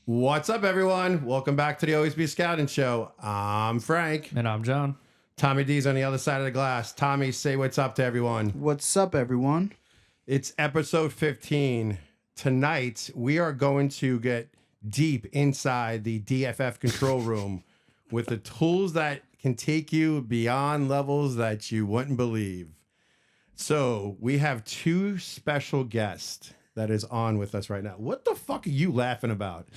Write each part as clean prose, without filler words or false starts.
What's up, everyone? Welcome back to the Always Be Scouting Show. I'm Frank. And I'm John. Tommy D's on the other side of the glass. Tommy, say what's up to everyone. What's up, everyone? It's episode 15. Tonight, we are going to get deep inside the DFF Control Room with the tools that can take you beyond levels that you wouldn't believe. So, we have two special guests that is on with us right now. What the fuck are you laughing about?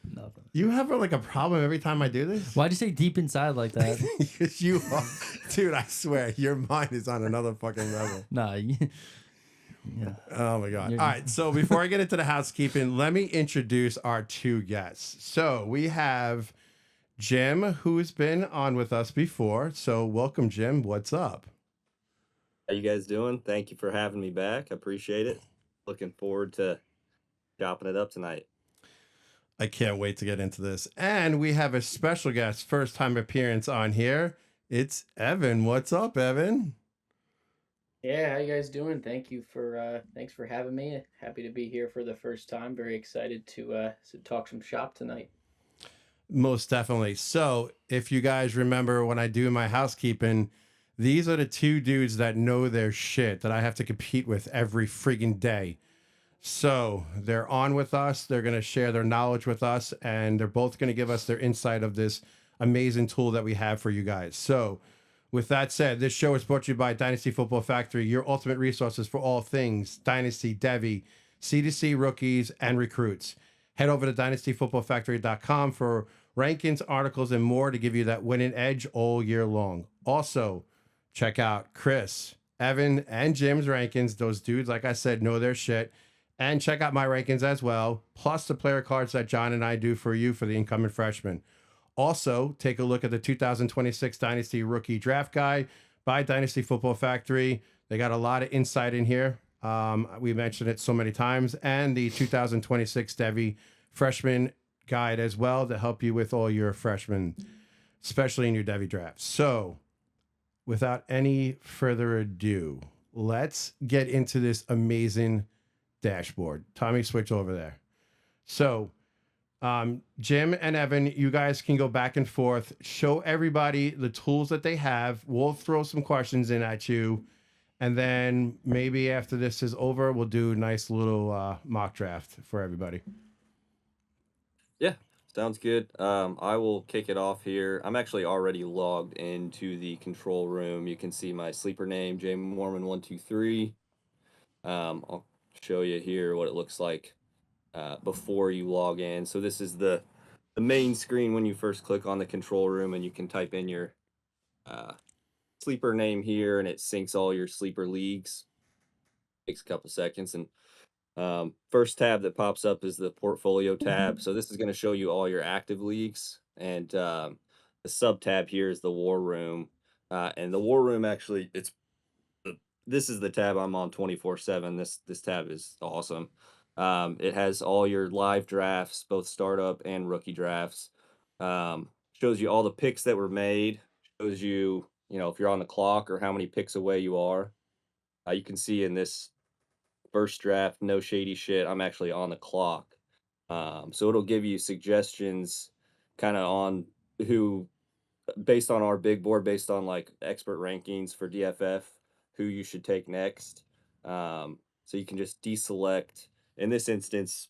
Nothing. You have like a problem every time I do this? Why'd you say deep inside like that? Because you are, dude, I swear, your mind is on another fucking level. Nah. Yeah. Oh my God. All right. So before I get into the housekeeping, let me introduce our two guests. So we have Jim, who's been on with us before. So welcome, Jim. What's up? How you guys doing? Thank you for having me back. I appreciate it. Looking forward to chopping it up tonight. I can't wait to get into this. And we have a special guest, first time appearance on here. It's Evan. What's up, Evan? Yeah, how you guys doing? Thanks for having me. Happy to be here for the first time. Very excited to talk some shop tonight. Most definitely. So if you guys remember when I do my housekeeping, these are the two dudes that know their shit that I have to compete with every friggin' day. So they're on with us. They're going to share their knowledge with us, and they're both going to give us their insight of this amazing tool that we have for you guys. So with that said, this show is brought to you by Dynasty Football Factory, your ultimate resources for all things Dynasty, Devy, C2C rookies, and recruits. Head over to dynastyfootballfactory.com for rankings, articles, and more to give you that winning edge all year long. Also, check out Chris, Evan, and Jim's rankings. Those dudes, like I said, know their shit. And check out my rankings as well, plus the player cards that John and I do for you for the incoming freshmen. Also, take a look at the 2026 Dynasty Rookie Draft Guide by Dynasty Football Factory. They got a lot of insight in here. We mentioned it so many times. And the 2026 Devy Freshman Guide as well to help you with all your freshmen, especially in your Devy drafts. So, without any further ado, let's get into this amazing dashboard. Tommy, switch over there. So, Jim and Evan, you guys can go back and forth, show everybody the tools that they have. We'll throw some questions in at you. And then maybe after this is over, we'll do a nice little mock draft for everybody. Yeah, sounds good. I will kick it off here. I'm actually already logged into the control room. You can see my sleeper name, J Mormon 123. I'll show you here what it looks like before you log in. So this is the main screen when you first click on the control room, and you can type in your sleeper name here, and it syncs all your sleeper leagues. Takes a couple seconds, and first tab that pops up is the portfolio tab. So this is going to show you all your active leagues, and the sub tab here is the war room, and the war room actually this is the tab I'm on 24/7. This tab is awesome. It has all your live drafts, both startup and rookie drafts. Shows you all the picks that were made. Shows you, if you're on the clock or how many picks away you are. You can see in this first draft, no shady shit, I'm actually on the clock. So it'll give you suggestions kind of on who, based on our big board, based on like expert rankings for DFF, who you should take next. So you can just deselect. In this instance,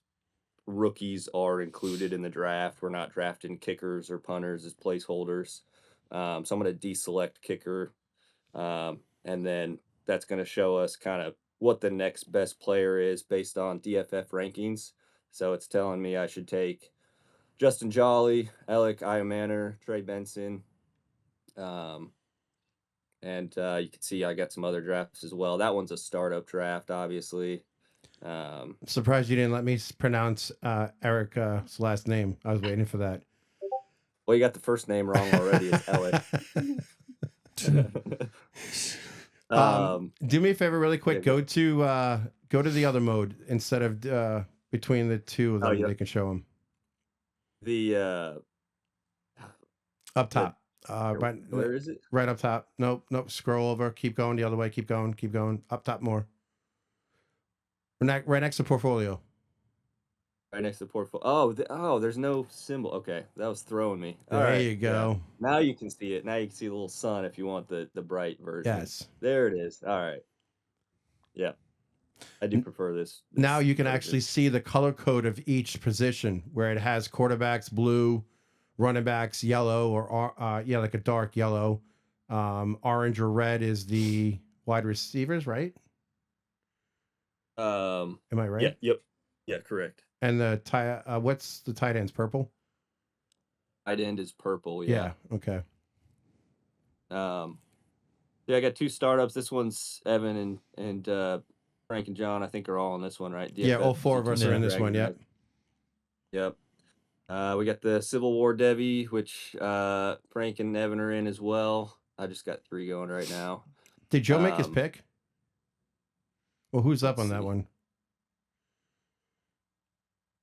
rookies are included in the draft. We're not drafting kickers or punters as placeholders. So I'm going to deselect kicker. And then that's going to show us kind of what the next best player is based on DFF rankings. So it's telling me I should take Justin Jolly, Alec Iomanner, Trey Benson. And you can see I got some other drafts as well. That one's a startup draft, obviously. Surprised you didn't let me pronounce Eric's last name. I was waiting for that. Well, you got the first name wrong already. It's Alec. Do me a favor really quick. Go to the other mode instead of between the two of them. They can show them. The up top. right, where is it? Right up top. Nope. Scroll over. Keep going the other way. Keep going. Up top more. Right next to portfolio. Right next to the portfolio. Oh, there's no symbol. Okay, that was throwing me. All There right, you go. yeah. Now you can see it. Now you can see the little sun if you want the bright version. Yes. There it is. All right. Yeah, I do prefer this. Now you can version. actually see the color code of each position where it has quarterbacks blue, running backs yellow, or like a dark yellow. Orange or red is the wide receivers, right? Am I right? Yeah. Yep. Yeah. Correct. And the what's the tight ends? Purple. Tight end is purple. Yeah. Yeah. Okay. Yeah, I got 2 startups. This one's Evan and Frank and John. I think are all on this one, right? Yeah, all DFF 4 of us are in this one. Dragon Yep. Yep. We got the Civil War Devy, which Frank and Evan are in as well. I just got 3 going right now. Did Joe make his pick? Well, who's up on that see. one?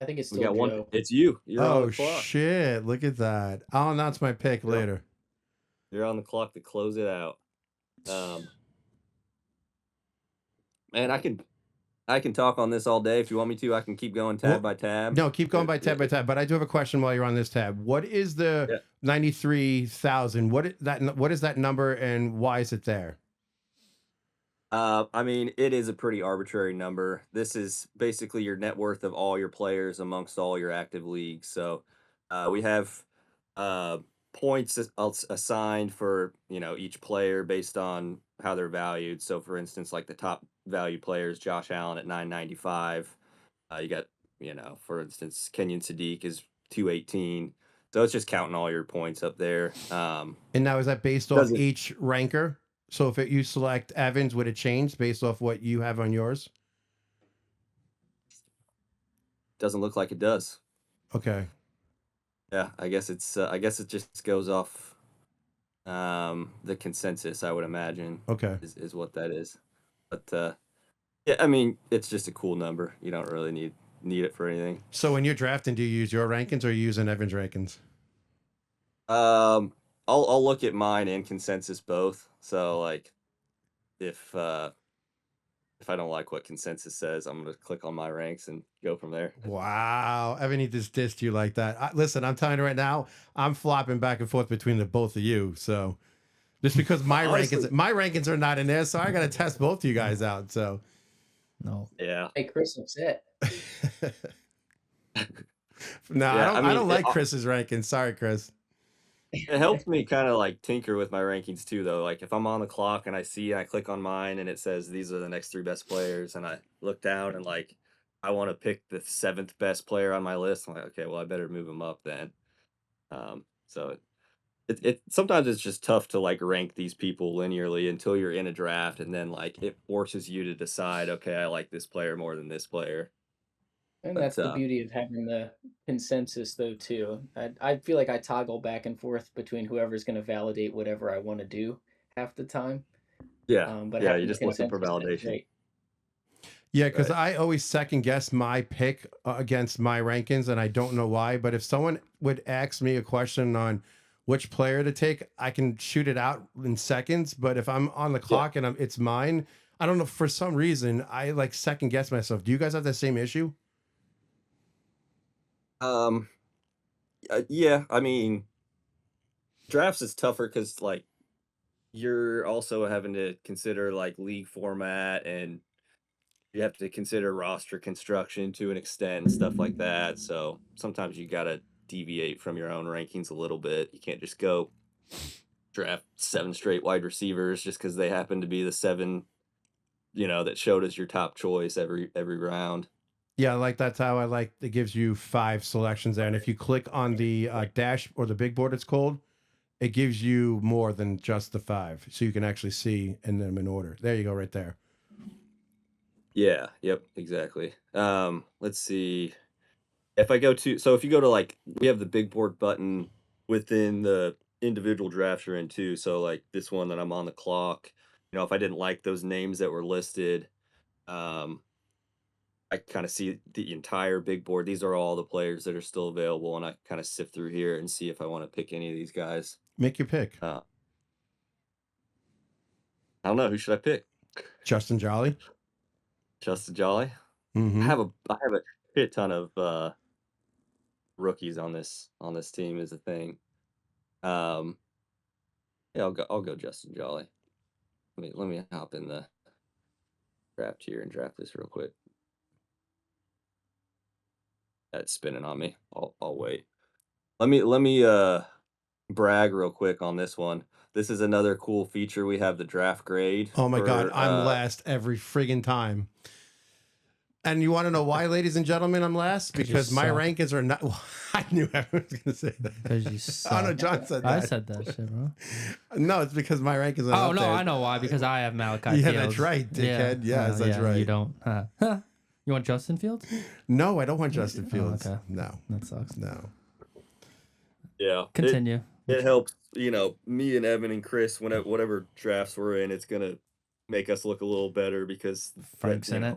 I think it's We still got Joe. one. It's you. You're on Oh the clock. shit! Look at that. I'll announce my pick later. You're on the clock to close it out. Man, I can talk on this all day if you want me to. I can keep going tab by tab. No, keep going by tab by tab. But I do have a question while you're on this tab. What is the 93,000? What is that number and why is it there? I mean, it is a pretty arbitrary number. This is basically your net worth of all your players amongst all your active leagues. So, we have points assigned for each player based on how they're valued. So, for instance, like the top value players, Josh Allen at 995. You got for instance, Kenyon Sadiq is 218. So it's just counting all your points up there. And now is that based off each ranker? So if you select Evans, would it change based off what you have on yours? Doesn't look like it does. Okay. Yeah, I guess it's. I guess it just goes off the consensus. I would imagine. Okay. Is what that is. But yeah, I mean, it's just a cool number. You don't really need it for anything. So when you're drafting, do you use your rankings or are you using Evans rankings? I'll look at mine and consensus both. So like, if I don't like what consensus says, I'm gonna click on my ranks and go from there. Wow, Evan, he just dissed you like that. Listen, I'm telling you right now, I'm flopping back and forth between the both of you. So just because my rankings are not in there, so I gotta test both of you guys out. So no, yeah. Hey, Chris, upset. No, Yeah, I don't like Chris's rankings. Sorry, Chris. It helps me kind of like tinker with my rankings too, though. Like if I'm on the clock and I click on mine and it says these are the next 3 best players, and I look down and like I want to pick the 7th best player on my list. I'm like, okay, well I better move him up then. So it sometimes it's just tough to like rank these people linearly until you're in a draft, and then like it forces you to decide, okay, I like this player more than this player. And that's the beauty of having the consensus, though, too. I feel like I toggle back and forth between whoever's going to validate whatever I want to do half the time. Yeah, but yeah, you just looking for validation. Yeah, because I always second guess my pick against my rankings, and I don't know why. But if someone would ask me a question on which player to take, I can shoot it out in seconds. But if I'm on the clock and it's mine, I don't know, for some reason I like second guess myself. Do you guys have the same issue? Yeah, I mean, drafts is tougher because like you're also having to consider like league format, and you have to consider roster construction to an extent and stuff like that. So sometimes you gotta deviate from your own rankings a little bit. You can't just go draft 7 straight wide receivers just because they happen to be the 7, that showed as your top choice every round. Yeah, like that's how I like. It gives you 5 selections there, and if you click on the dash or the big board, it's called, it gives you more than just the 5, so you can actually see in them in order. There you go, right there. Yeah. Yep. Exactly. Let's see. If you go to like, we have the big board button within the individual drafts you're in too. So like this one that I'm on the clock, if I didn't like those names that were listed, I kind of see the entire big board. These are all the players that are still available, and I kind of sift through here and see if I want to pick any of these guys. Make your pick. I don't know. Who should I pick? Justin Jolly. Justin Jolly. Mm-hmm. I have a shit ton of rookies on this team is a thing. Yeah, I'll go Justin Jolly. Let me hop in the draft here and draft this real quick. That's spinning on me. I'll wait. Let me brag real quick on this one. This is another cool feature. We have the draft grade. Oh my God, I'm last every friggin' time. And you want to know why, ladies and gentlemen, I'm last? Because my rankings are not. Well, I knew everyone was going to say that. Because you suck. Oh no, John said that. I said that shit, bro. No, it's because my rankings are. Oh no, I know why. Because I have Malachi. Yeah, Fields. that's right, dickhead. Yes, that's right. You don't. You want Justin Fields? No, I don't want Justin Fields. Okay. No, that sucks. No. Yeah. Continue. It helps, me and Evan and Chris, whatever drafts we're in, it's gonna make us look a little better because Frank's in it.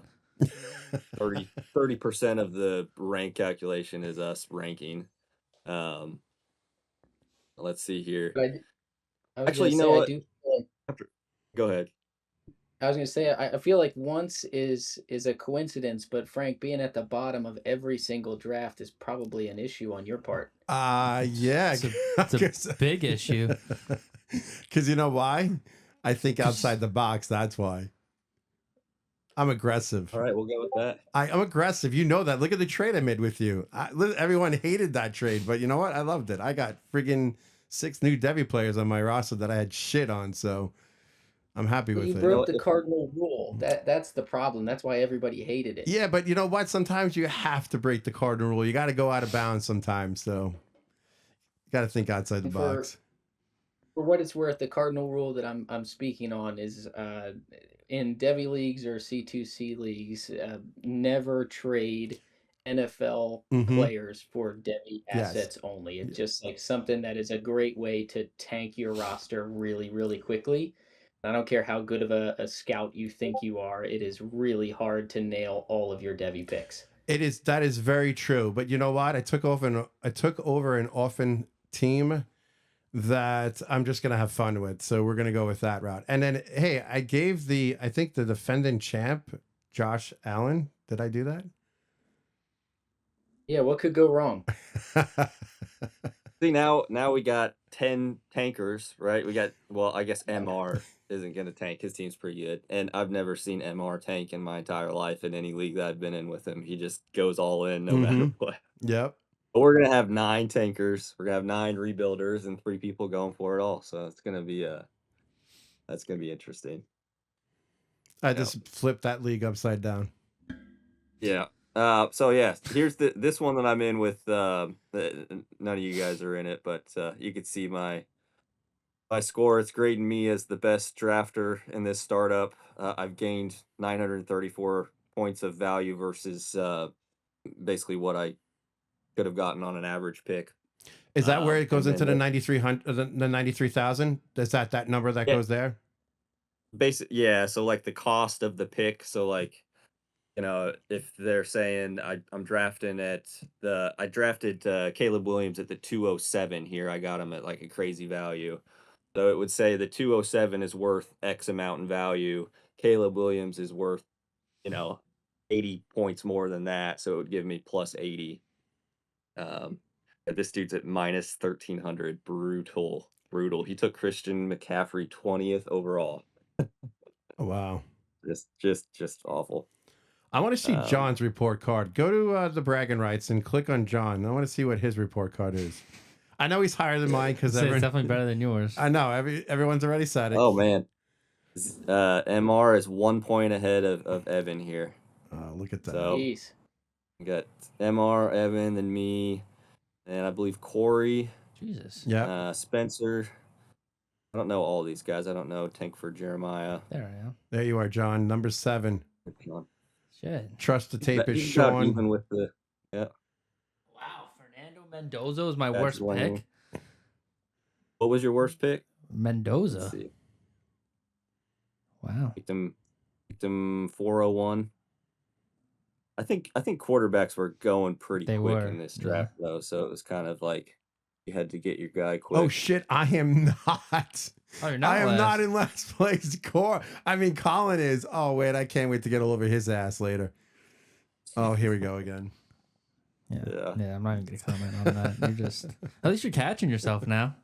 30% of the rank calculation is us ranking. Let's see here. Actually, you know what? Go ahead. I was going to say, I feel like once is a coincidence, but Frank, being at the bottom of every single draft is probably an issue on your part. Yeah. It's a big issue. Because you know why? I think outside the box, that's why. I'm aggressive. All right, we'll go with that. I'm aggressive. You know that. Look at the trade I made with you. Everyone hated that trade, but you know what? I loved it. I got friggin' 6 new Devy players on my roster that I had shit on, so I'm happy with it. You broke the cardinal rule. That's the problem. That's why everybody hated it. Yeah, but you know what? Sometimes you have to break the cardinal rule. You got to go out of bounds sometimes, so you got to think outside the box. For what it's worth, the cardinal rule that I'm speaking on is in Devy leagues or C2C leagues, never trade NFL players for Devy assets only. It's just like something that is a great way to tank your roster really, really quickly. I don't care how good of a scout you think you are. It is really hard to nail all of your Devy picks. That is very true. But you know what? I took over an orphan team that I'm just gonna have fun with. So we're gonna go with that route. And then hey, I gave I think the defending champ, Josh Allen. Did I do that? Yeah, what could go wrong? See, now we got 10 tankers, right? We got, well, I guess MR isn't going to tank. His team's pretty good. And I've never seen MR tank in my entire life in any league that I've been in with him. He just goes all in no matter what. Yep. But we're going to have 9 tankers. We're going to have 9 rebuilders and 3 people going for it all. So it's going to be that's going to be interesting. I just flipped that league upside down. Yeah. So yeah, here's this one that I'm in with. None of you guys are in it, but you can see my score. It's grading me as the best drafter in this startup. I've gained 934 points of value versus basically what I could have gotten on an average pick. Is that where it goes into the 9,300, the 93,000? Is that number that goes there? Yeah. So like the cost of the pick. So like, if they're saying I'm drafting I drafted Caleb Williams at the 207 here. I got him at like a crazy value. So it would say the 207 is worth X amount in value. Caleb Williams is worth, 80 points more than that. So it would give me plus 80. This dude's at minus 1,300. Brutal. He took Christian McCaffrey 20th overall. Oh, wow. Just awful. I want to see John's report card. Go to the bragging rights and click on John. I want to see what his report card is. I know he's higher than mine because it's definitely better than yours. I know everyone's already said it. Oh man, MR is 1 point ahead of Evan here. Look at that. So we got MR, Evan, and me, and I believe Corey. Jesus. Yeah. Spencer. I don't know all these guys. I don't know Tankford, Jeremiah. There I am. There you are, John. Number 7. Shit. Trust the tape is showing. Even with the Wow, Fernando Mendoza was my worst pick. What was your worst pick? Mendoza. Let's see. Wow. Picked him 401. I think quarterbacks were going pretty quick in this draft though, so it was kind of like you had to get your guy quick. Oh shit, I am not. Oh, you're not. I am not in last place. Colin is. Oh wait, I can't wait to get all over his ass later. Oh, here we go again. Yeah. I'm not even gonna comment on that. You're just at least you're catching yourself now.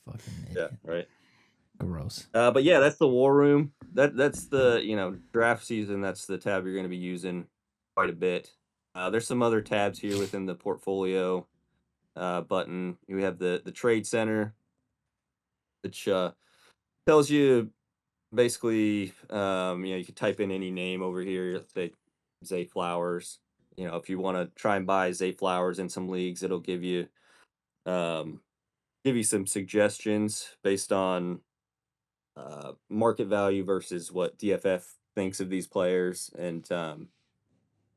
Fucking idiot. Yeah, right. Gross. But yeah, that's the war room. That's the draft season. That's the tab you're going to be using quite a bit. There's some other tabs here within the portfolio button. We have the trade center, which tells you basically you can type in any name over here. Let's say Zay Flowers. If you want to try and buy Zay Flowers in some leagues, it'll give you some suggestions based on market value versus what DFF thinks of these players. And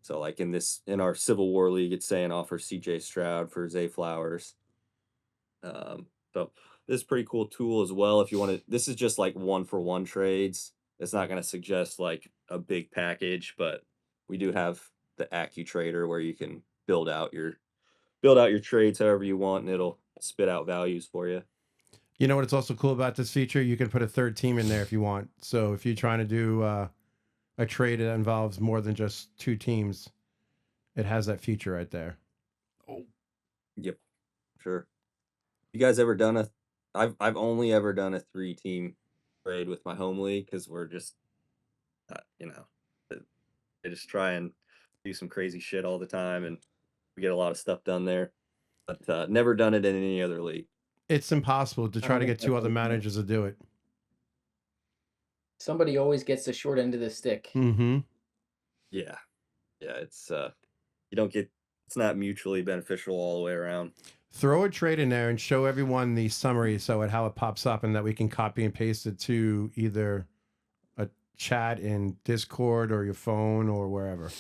so like in our Civil War League, it's saying offer CJ Stroud for Zay Flowers. So this is a pretty cool tool as well. If you want to, this is just like 1-for-1 trades. It's not going to suggest like a big package, but we do have the AccuTrader where you can build out your trades however you want, and it'll spit out values for you. You know what's also cool about this feature? You can put a third team in there if you want. So if you're trying to do a trade that involves more than just two teams, it has that feature right there. Oh, yep, sure. You guys ever done I've only ever done a 3-team trade with my home league because we're just, they just try and do some crazy shit all the time, and we get a lot of stuff done there. But never done it in any other league. It's impossible to try to get two other managers to do it. Somebody always gets the short end of the stick. Mm-hmm. Yeah, it's it's not mutually beneficial all the way around. Throw a trade in there and show everyone the summary how it pops up, and that we can copy and paste it to either a chat in Discord or your phone or wherever.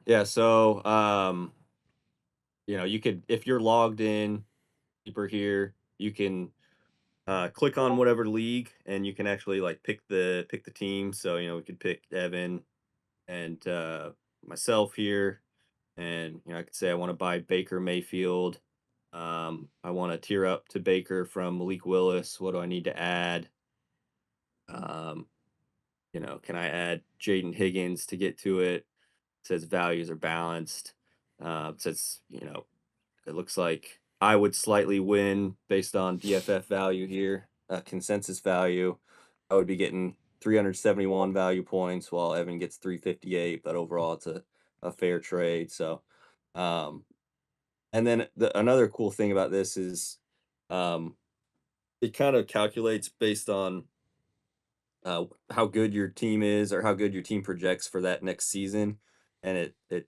Yeah. So you could, if you're logged in deeper here, you can click on whatever league, and you can actually like pick the team. So we could pick Evan and myself here, and I could say I want to buy Baker Mayfield. I want to tier up to Baker from Malik Willis. What do I need to add? Can I add Jaden Higgins to get to it? It says values are balanced. It says, it looks like I would slightly win based on DFF value here, consensus value. I would be getting 371 value points while Evan gets 358, but overall it's a fair trade. So, and then another cool thing about this is it kind of calculates based on how good your team is or how good your team projects for that next season, and it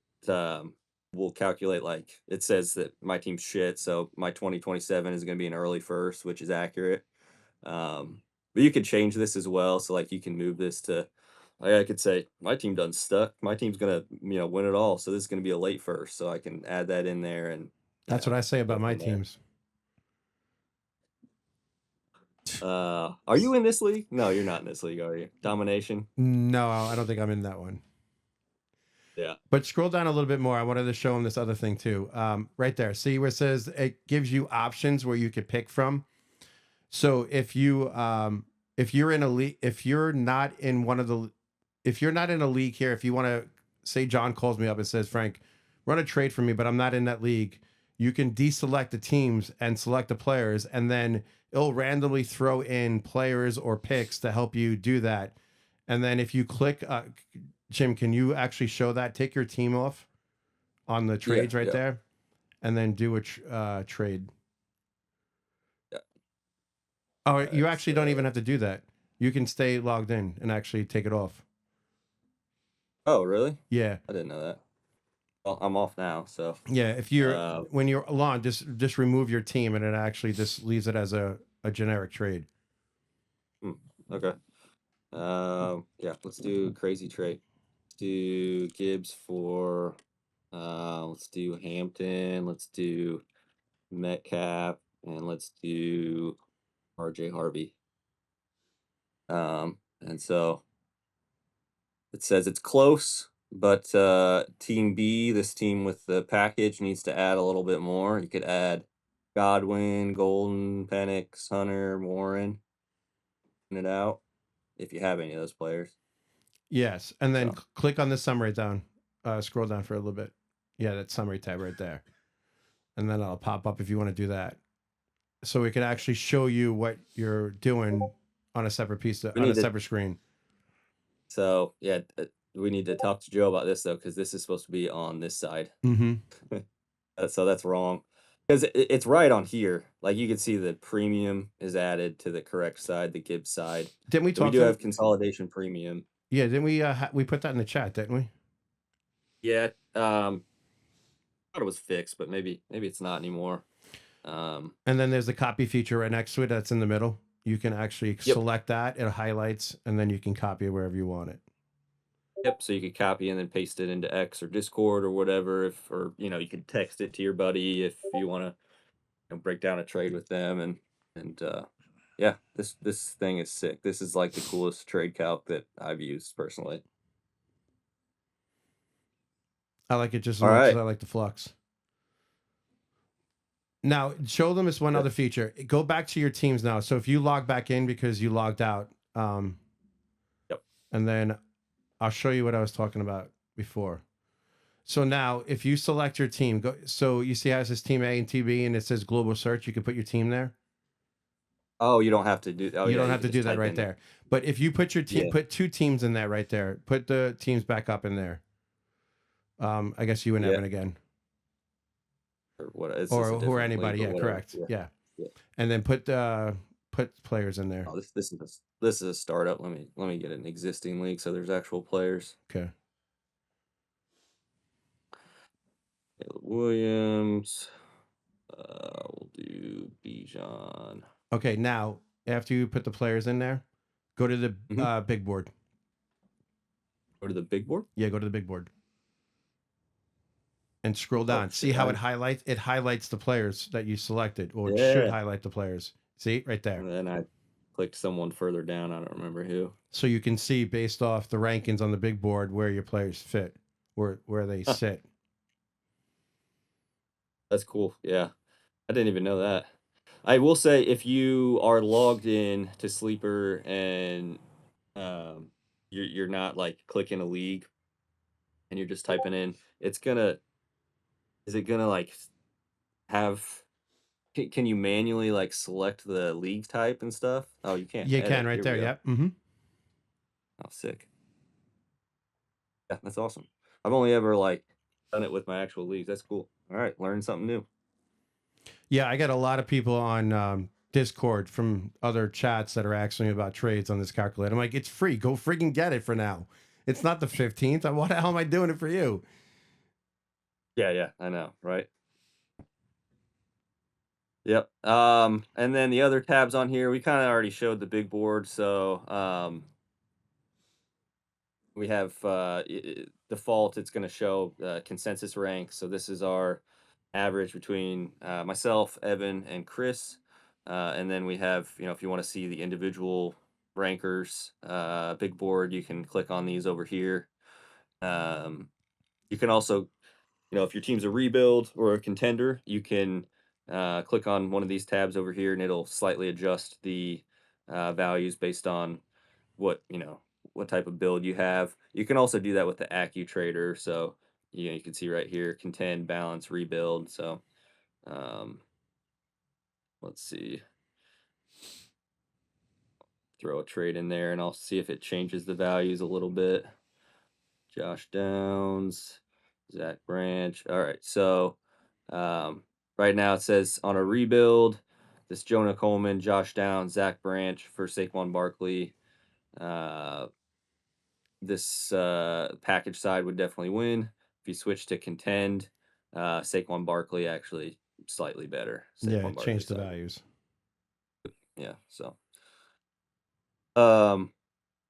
will calculate, like it says that my team's shit, so my 2027 is going to be an early first, which is accurate. But you could change this as well, so like you can move this to, like I could say my team done stuck. My team's gonna win it all, so this is going to be a late first, so I can add that in there. And that's what I say about my teams. Are you in this league? No, you're not in this league, are you? Domination? No, I don't think I'm in that one. Yeah. But scroll down a little bit more. I wanted to show them this other thing too. Right there. See where it says it gives you options where you could pick from. So if you're in a league, if you're not in a league here, if you want to say John calls me up and says, Frank, run a trade for me, but I'm not in that league, you can deselect the teams and select the players, and then it'll randomly throw in players or picks to help you do that. And then if you click, Jim, can you actually show that? Take your team off on the trades there, and then do a trade. Yeah. Oh, you actually don't even have to do that. You can stay logged in and actually take it off. Oh, really? Yeah. I didn't know that. Well, I'm off now, so. Yeah, if you're when you're on, just remove your team, and it actually just leaves it as a generic trade. Okay. Yeah, let's do crazy trade. Let's do Gibbs for let's do Hampton, let's do Metcalf, and let's do RJ Harvey. And so it says it's close, but Team B, this team with the package, needs to add a little bit more. You could add Godwin, Golden, Penix, Hunter, Warren, it out if you have any of those players. Yes, and then click on the summary down scroll down for a little bit. Yeah, that summary tab right there. And then I'll pop up if you want to do that. So we can actually show you what you're doing on a separate separate screen. So yeah, we need to talk to Joe about this though, because this is supposed to be on this side. Mm-hmm. So that's wrong. Because it's right on here. Like you can see the premium is added to the correct side, the Gibbs side. Didn't we talk? We do have consolidation premium. Yeah, didn't we? We put that in the chat, didn't we? Yeah. Thought it was fixed, but maybe it's not anymore. And then there's the copy feature right next to it. That's in the middle. You can actually select that. It highlights, and then you can copy it wherever you want it. Yep. So you could copy and then paste it into X or Discord or whatever. Or you could text it to your buddy if you want to break down a trade with them. And yeah, this thing is sick. This is like the coolest trade calc that I've used personally. I like it just as much as I like the flux. Now, show them this one other feature. Go back to your teams now. So if you log back in because you logged out, and then I'll show you what I was talking about before. So now, if you select your team, so you see how it says Team A and Team B, and it says Global Search. You can put your team there. Oh, you don't have to do. Oh, you don't have to do that right there. But if you put your team, put two teams in that right there. Put the teams back up in there. I guess you and Evan again. Or anybody, correct. Yeah. And then put players in there. Oh, this is a startup. Let me get an existing league so there's actual players. Okay. Williams. We'll do Bijan. Okay, now after you put the players in there, go to the big board. Go to the big board? Yeah, go to the big board. And scroll down. See how it highlights? It highlights the players that you selected, or it should highlight the players. See, right there. And then I clicked someone further down. I don't remember who. So you can see based off the rankings on the big board where your players fit, where they sit. That's cool. Yeah. I didn't even know that. I will say if you are logged in to Sleeper and you're not like clicking a league and you're just typing in, is it gonna like have, can you manually like select the league type and stuff? Oh, you can't. You can right there. Yep. Mm-hmm. Oh, sick. Yeah, that's awesome. I've only ever like done it with my actual leagues. That's cool. All right, learn something new. Yeah, I got a lot of people on Discord from other chats that are asking me about trades on this calculator. I'm like, it's free. Go freaking get it for now. It's not the 15th. What the hell am I doing it for you? Yeah, I know, right? Yep. And then the other tabs on here, we kind of already showed the big board. So we have default, it's going to show consensus rank. So this is our average between myself, Evan, and Chris. And then we have, if you want to see the individual rankers, big board, you can click on these over here. You can also, if your team's a rebuild or a contender, you can click on one of these tabs over here and it'll slightly adjust the values based on what type of build you have. You can also do that with the AccuTrader. So you can see right here, contend, balance, rebuild. So let's see. Throw a trade in there and I'll see if it changes the values a little bit. Josh Downs, Zach Branch. All right, so right now it says on a rebuild, this Jonah Coleman, Josh Downs, Zach Branch for Saquon Barkley. This package side would definitely win. If you switch to contend, Saquon Barkley actually slightly better. Change the values. Yeah, so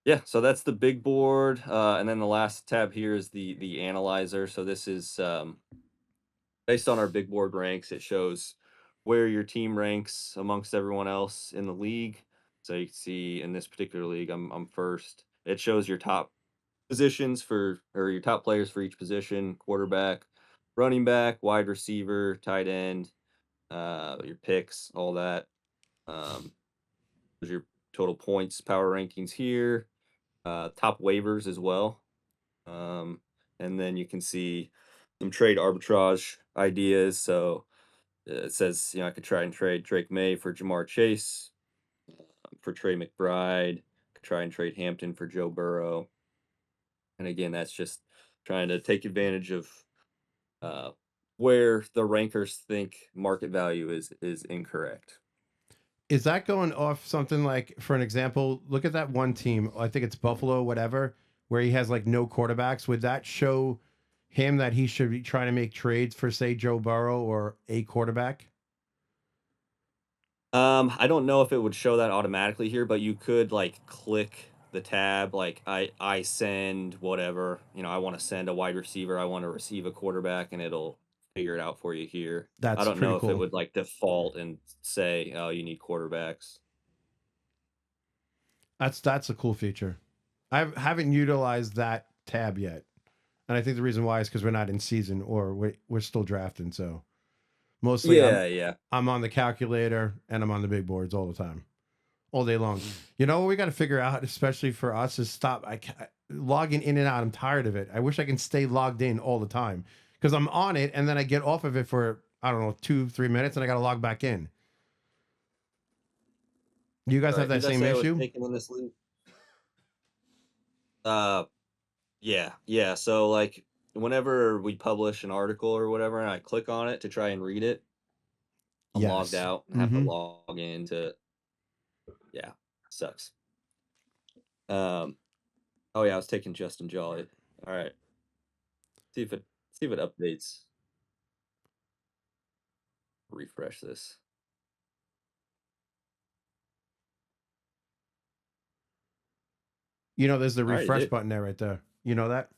yeah, so that's the big board. And then the last tab here is the analyzer. So this is based on our big board ranks. It shows where your team ranks amongst everyone else in the league. So you can see in this particular league, I'm first. It shows your top positions or your top players for each position: quarterback, running back, wide receiver, tight end, your picks, all that. There's your total points, power rankings here. Top waivers as well. and then you can see some trade arbitrage ideas. So it says, I could try and trade Drake May for Jamar Chase, for Trey McBride, could try and trade Hampton for Joe Burrow. And again, that's just trying to take advantage of uh, where the rankers think market value is incorrect. Is that going off something like, for an example, look at that one team, I think it's Buffalo, whatever, where he has like no quarterbacks. Would that show him that he should be trying to make trades for, say, Joe Burrow or a quarterback? I don't know if it would show that automatically here, but you could like click the tab, like I send whatever, I want to send a wide receiver, I want to receive a quarterback, and it'll figure it out for you here. I That's don't pretty know if it cool. would like default and say, oh, you need quarterbacks. That's a cool feature. I haven't utilized that tab yet, and I think the reason why is because we're not in season or we're still drafting. So mostly, Yeah. I'm on the calculator and I'm on the big boards all the time, all day long. You know what we got to figure out, especially for us, is stop logging in and out. I'm tired of it. I wish I can stay logged in all the time because I'm on it and then I get off of it for, I don't know, 2-3 minutes and I got to log back in. You guys have that same issue? Taken in this league? Yeah. So like whenever we publish an article or whatever, and I click on it to try and read it, I'm logged out and have to log in to. Yeah, sucks. Oh yeah, I was taking Justin Jolly. All right, see if it updates. Refresh this. There's the refresh did. button there right there. You know that?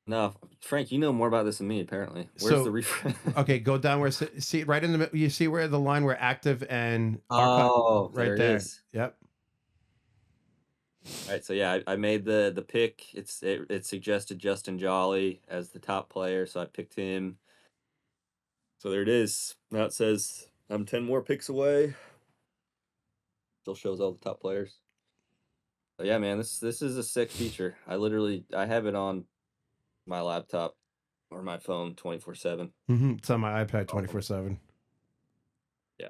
No, Frank, you know more about this than me apparently. Where's the refresh? Okay, go down where see right in the middle. You see where the line where active and Oh, right there it there. is. Yep. All right, so yeah, I made the pick. It suggested Justin Jolly as the top player, so I picked him. So there it is. Now it says I'm 10 more picks away. Still shows all the top players. But yeah, man, this is a sick feature. I have it on my laptop or my phone 24/7. It's on my iPad 24/7. Yeah.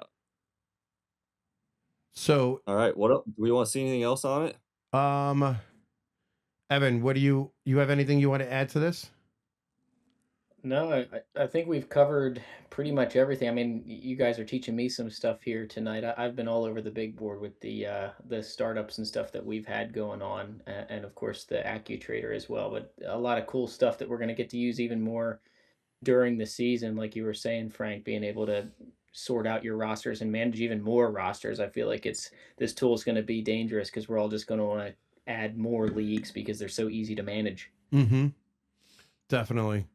So, all right, what up? Do we want to see anything else on it? Evan, what do you have anything you want to add to this? No, I think we've covered pretty much everything. I mean, you guys are teaching me some stuff here tonight. I've been all over the big board with the startups and stuff that we've had going on, and of course the AccuTrader as well. But a lot of cool stuff that we're going to get to use even more during the season, like you were saying, Frank, being able to sort out your rosters and manage even more rosters. I feel like this tool is going to be dangerous because we're all just going to want to add more leagues because they're so easy to manage. Definitely.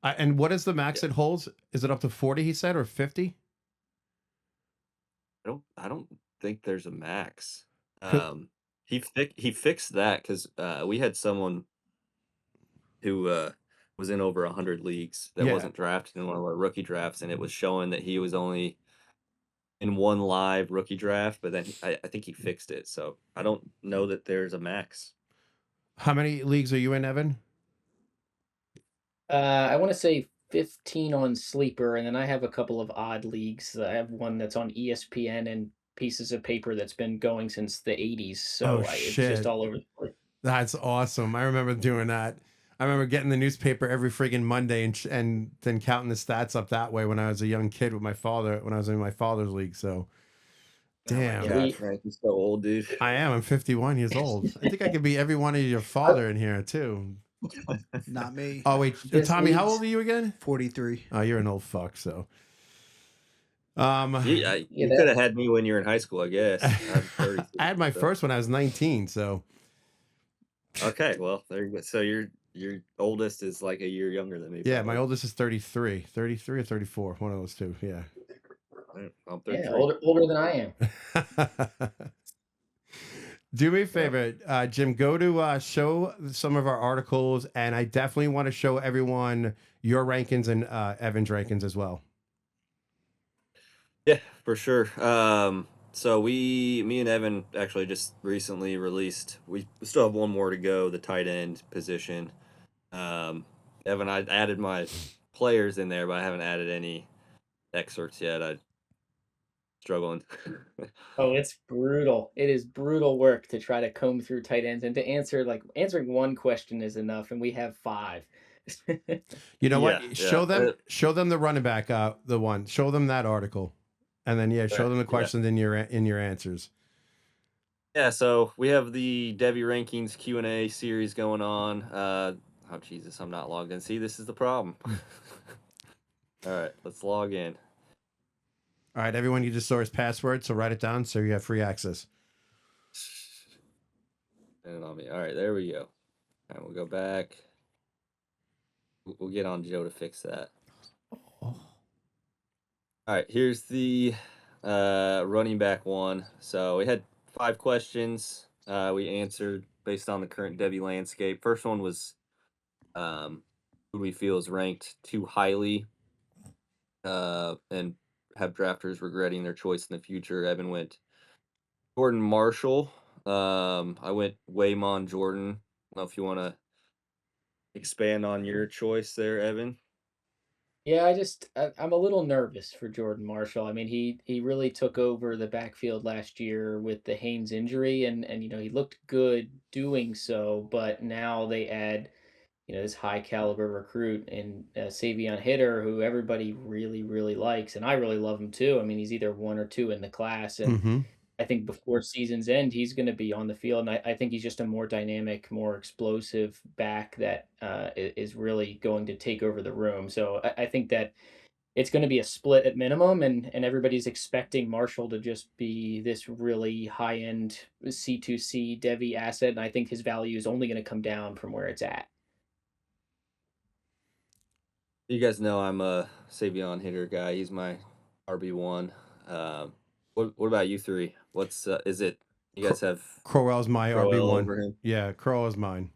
And what is the max it holds? Is it up to 40? He said, or 50? I don't think there's a max. He fixed that because we had someone who was in over 100 leagues that wasn't drafted in one of our rookie drafts, and it was showing that he was only in one live rookie draft. But then I think he fixed it, so I don't know that there's a max. How many leagues are you in, Evan? I want to say 15 on Sleeper, and then I have a couple of odd leagues. I have one that's on ESPN and pieces of paper that's been going since the 80s. So it's just all over the place. That's awesome. I remember doing that. I remember getting the newspaper every friggin' Monday and then counting the stats up that way when I was a young kid with my father, when I was in my father's league. So, damn. Oh God, Frank, you're so old, dude. I am. I'm 51 years old. I think I could be every one of your father in here, too. Not me. Oh, wait. Tommy, how old are you again? 43. Oh, you're an old fuck, so. You could have had me when you were in high school, I guess. I had my first when I was 19, so. Okay, well, there you go. So your oldest is like a year younger than me. Yeah, my oldest is 33 or 34, one of those two. Yeah. I'm 33. Yeah, older than I am. Do me a favor, Jim, go to show some of our articles, and I definitely want to show everyone your rankings and Evan's rankings as well. Yeah, for sure. So me and Evan actually just recently released, we still have one more to go, the tight end position. Evan, I added my players in there, but I haven't added any excerpts yet. I'm struggling. Oh, it's brutal. It is brutal work to try to comb through tight ends and to answer answering one question is enough, and we have 5. You know Yeah, what? yeah. Show them the running back, the one. Show them that article, and then show them the questions in your answers. Yeah, so we have the Devy Rankings Q&A series going on. Oh, Jesus, I'm not logged in. See, this is the problem. All right, let's log in. All right, everyone, you just saw his password, so write it down so you have free access. And on me. All right, there we go. All right, we'll go back. We'll get on Joe to fix that. All right, here's the running back one. So we had 5 questions. We answered based on the current Devy landscape. First one was who we feel is ranked too highly and have drafters regretting their choice in the future. Evan went Jordan Marshall. I went Waymon Jordan. I don't know if you want to expand on your choice there, Evan. Yeah, I'm a little nervous for Jordan Marshall. I mean, he really took over the backfield last year with the Haynes injury, and he looked good doing so. But now they add this high caliber recruit in Savion Hitter, who everybody really really likes, and I really love him too. I mean, he's either 1 or 2 in the class, and Mm-hmm. I think before season's end, he's going to be on the field, and I think he's just a more dynamic, more explosive back that is really going to take over the room. So I think that it's going to be a split at minimum, and everybody's expecting Marshall to just be this really high end C2C Devy asset, and I think his value is only going to come down from where it's at. You guys know I'm a Savion Hitter guy. He's my RB1. What about you three? What's is it? You guys have Crowell's my Crowell RB1. over him? Yeah, Crowell is mine.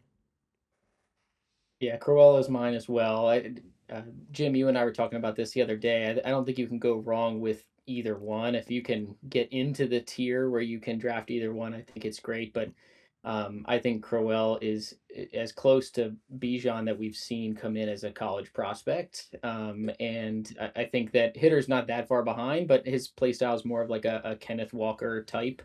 Yeah, Crowell is mine as well. Jim, you and I were talking about this the other day. I don't think you can go wrong with either one. If you can get into the tier where you can draft either one, I think it's great. But I think Crowell is as close to Bijan that we've seen come in as a college prospect. And I think that Hitter's not that far behind, but his play style is more of like a Kenneth Walker type.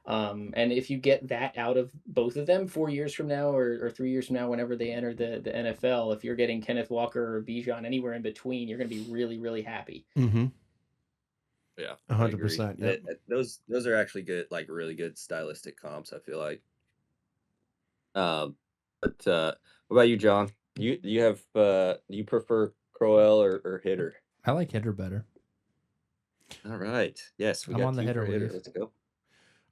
And if you get that out of both of them 4 years from now or 3 years from now, whenever they enter the NFL, if you're getting Kenneth Walker or Bijan anywhere in between, you're going to be really, really happy. Mm-hmm. Yeah, 100%. Yeah, those are actually good, like really good stylistic comps. I feel like. But what about you, John? You have do you prefer Crowell or Hitter? I like Hitter better. All right. Yes, we I'm got on the two Hitter for Hitter. wave. Let's go.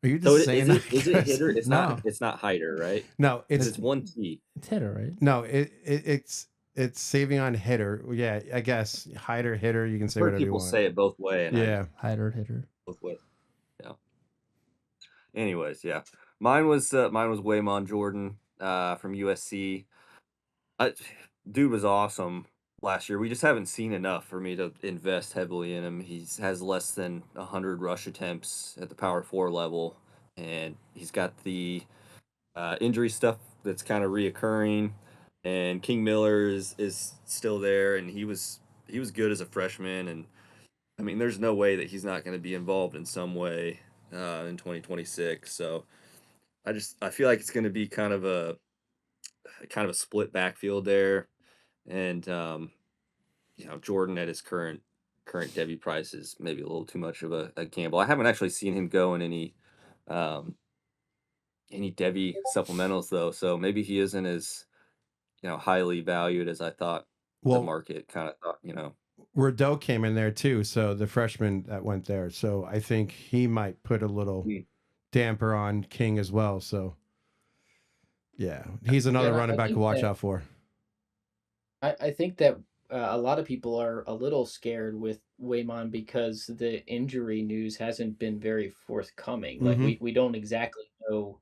are you So just saying is that? it Hitter? It's No. not Hider, right? No, It's 1 T. It's Hitter, right? no, it's Savion Hitter. Yeah, I guess Hitter. You can say I've heard whatever you people want. say it both way, and Yeah. Hitter. both ways. Yeah. Anyways, yeah, mine was Waymon Jordan from USC. Dude was awesome last year. We just haven't seen enough for me to invest heavily in him. He has less than 100 rush attempts at the Power 4 level, and he's got the injury stuff that's kind of reoccurring. And King Miller is still there, and he was good as a freshman. And I mean, there's no way that he's not going to be involved in some way in 2026. So I feel like it's going to be kind of a split backfield there, and Jordan at his current Devy price is maybe a little too much of a gamble. I haven't actually seen him go in any Devy supplementals though, so maybe he isn't as highly valued as I thought the market kind of thought. Rideau came in there too, so the freshman that went there. So I think he might put a little damper on King as well. So yeah, he's another running back to watch out for. I think that a lot of people are a little scared with Waymon because the injury news hasn't been very forthcoming. Like we don't exactly know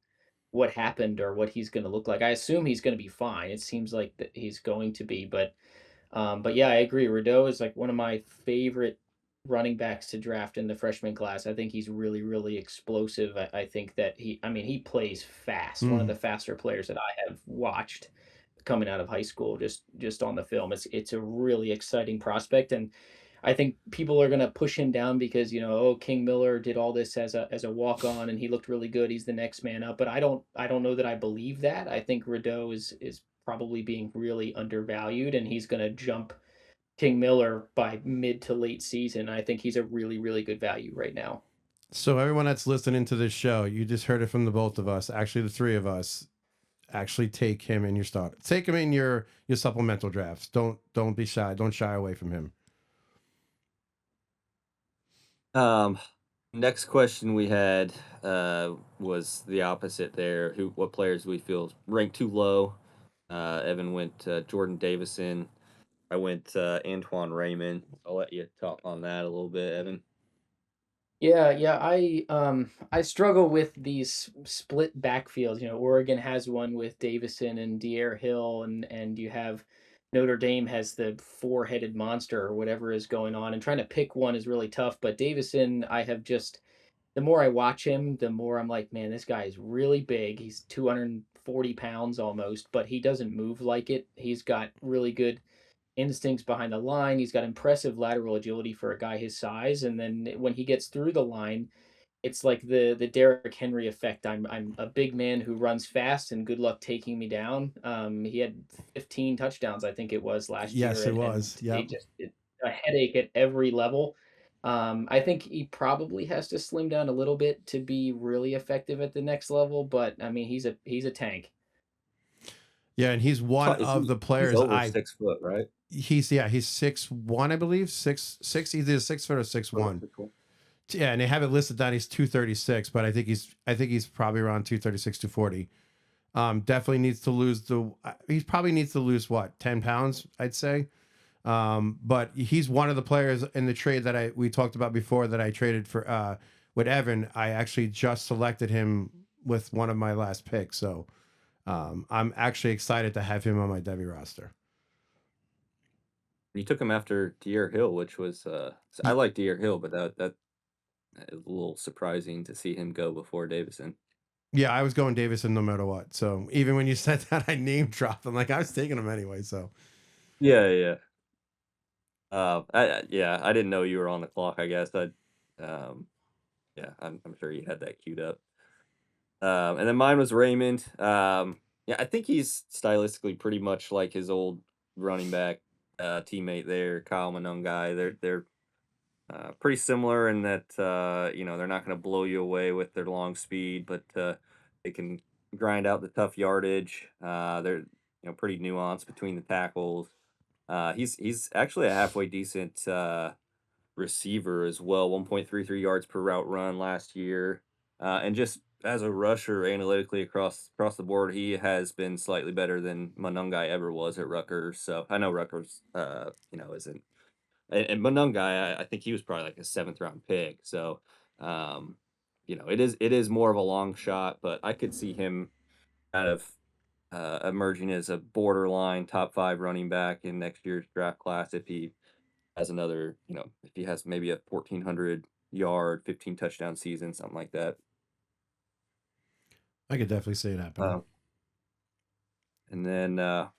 what happened or what he's going to look like. I assume he's going to be fine. It seems like that he's going to be, but yeah, I agree. Rideau is like one of my favorite running backs to draft in the freshman class. I think he's really, really explosive. I think that he plays fast. One of the faster players that I have watched coming out of high school, just on the film. It's a really exciting prospect, and I think people are going to push him down because, oh, King Miller did all this as a walk on and he looked really good. He's the next man up. But I don't know that I believe that. I think Rideau is probably being really undervalued, and he's going to jump King Miller by mid to late season. I think he's a really, really good value right now. So everyone that's listening to this show, you just heard it from the both of us. Actually, the three of us. Actually, take him in your start. Take him in your supplemental drafts. Don't be shy. Don't shy away from him. Next question we had was the opposite there. What players we feel ranked too low? Evan went Jordan Davison. I went Antoine Raymond. I'll let you talk on that a little bit, Evan. Yeah. I struggle with these split backfields. Oregon has one with Davison and De'Aaron Hill, and you have Notre Dame has the four-headed monster or whatever is going on, and trying to pick one is really tough. But Davison, the more I watch him, the more I'm like, man, this guy is really big. He's 240 pounds almost, but he doesn't move like it. He's got really good instincts behind the line. He's got impressive lateral agility for a guy his size. And then when he gets through the line, it's like the Derrick Henry effect. I'm a big man who runs fast, and good luck taking me down. He had 15 touchdowns, I think it was last year. Yes, it was. Yeah, A headache at every level. I think he probably has to slim down a little bit to be really effective at the next level. But I mean, he's a tank. Yeah, and he's one of the players. He's over 6 foot, right? He's 6'1", I believe. 6'6", either 6 foot or 6'1". Yeah, and they have it listed down. He's 236, but I think he's probably around 236, 240. Definitely needs to lose he probably needs to lose what, 10 pounds, I'd say. But he's one of the players in the trade that we talked about before that I traded for with Evan. I actually just selected him with one of my last picks, so I'm actually excited to have him on my Devy roster. You took him after De'Aaron Hill, which was I like De'Aaron Hill, but that is a little surprising to see him go before Davison. Yeah, I was going Davison no matter what. So even when you said that, I name dropped. I'm like, I was taking him anyway. So yeah. I didn't know you were on the clock. I guess I'm sure you had that queued up. And then mine was Raymond. I think he's stylistically pretty much like his old running back teammate there, Kyle Monungai. They're pretty similar in that they're not going to blow you away with their long speed, but they can grind out the tough yardage. They're pretty nuanced between the tackles. He's actually a halfway decent receiver as well. 1.33 yards per route run last year, and just as a rusher analytically across the board, he has been slightly better than Monungai ever was at Rutgers. So I know Rutgers, isn't. And Monungai, I think he was probably like a 7th round pick. So, it is more of a long shot, but I could see him kind of emerging as a borderline top 5 running back in next year's draft class if he has another, if he has maybe a 1,400 yard, 15 touchdown season, something like that. I could definitely see it happening. And then I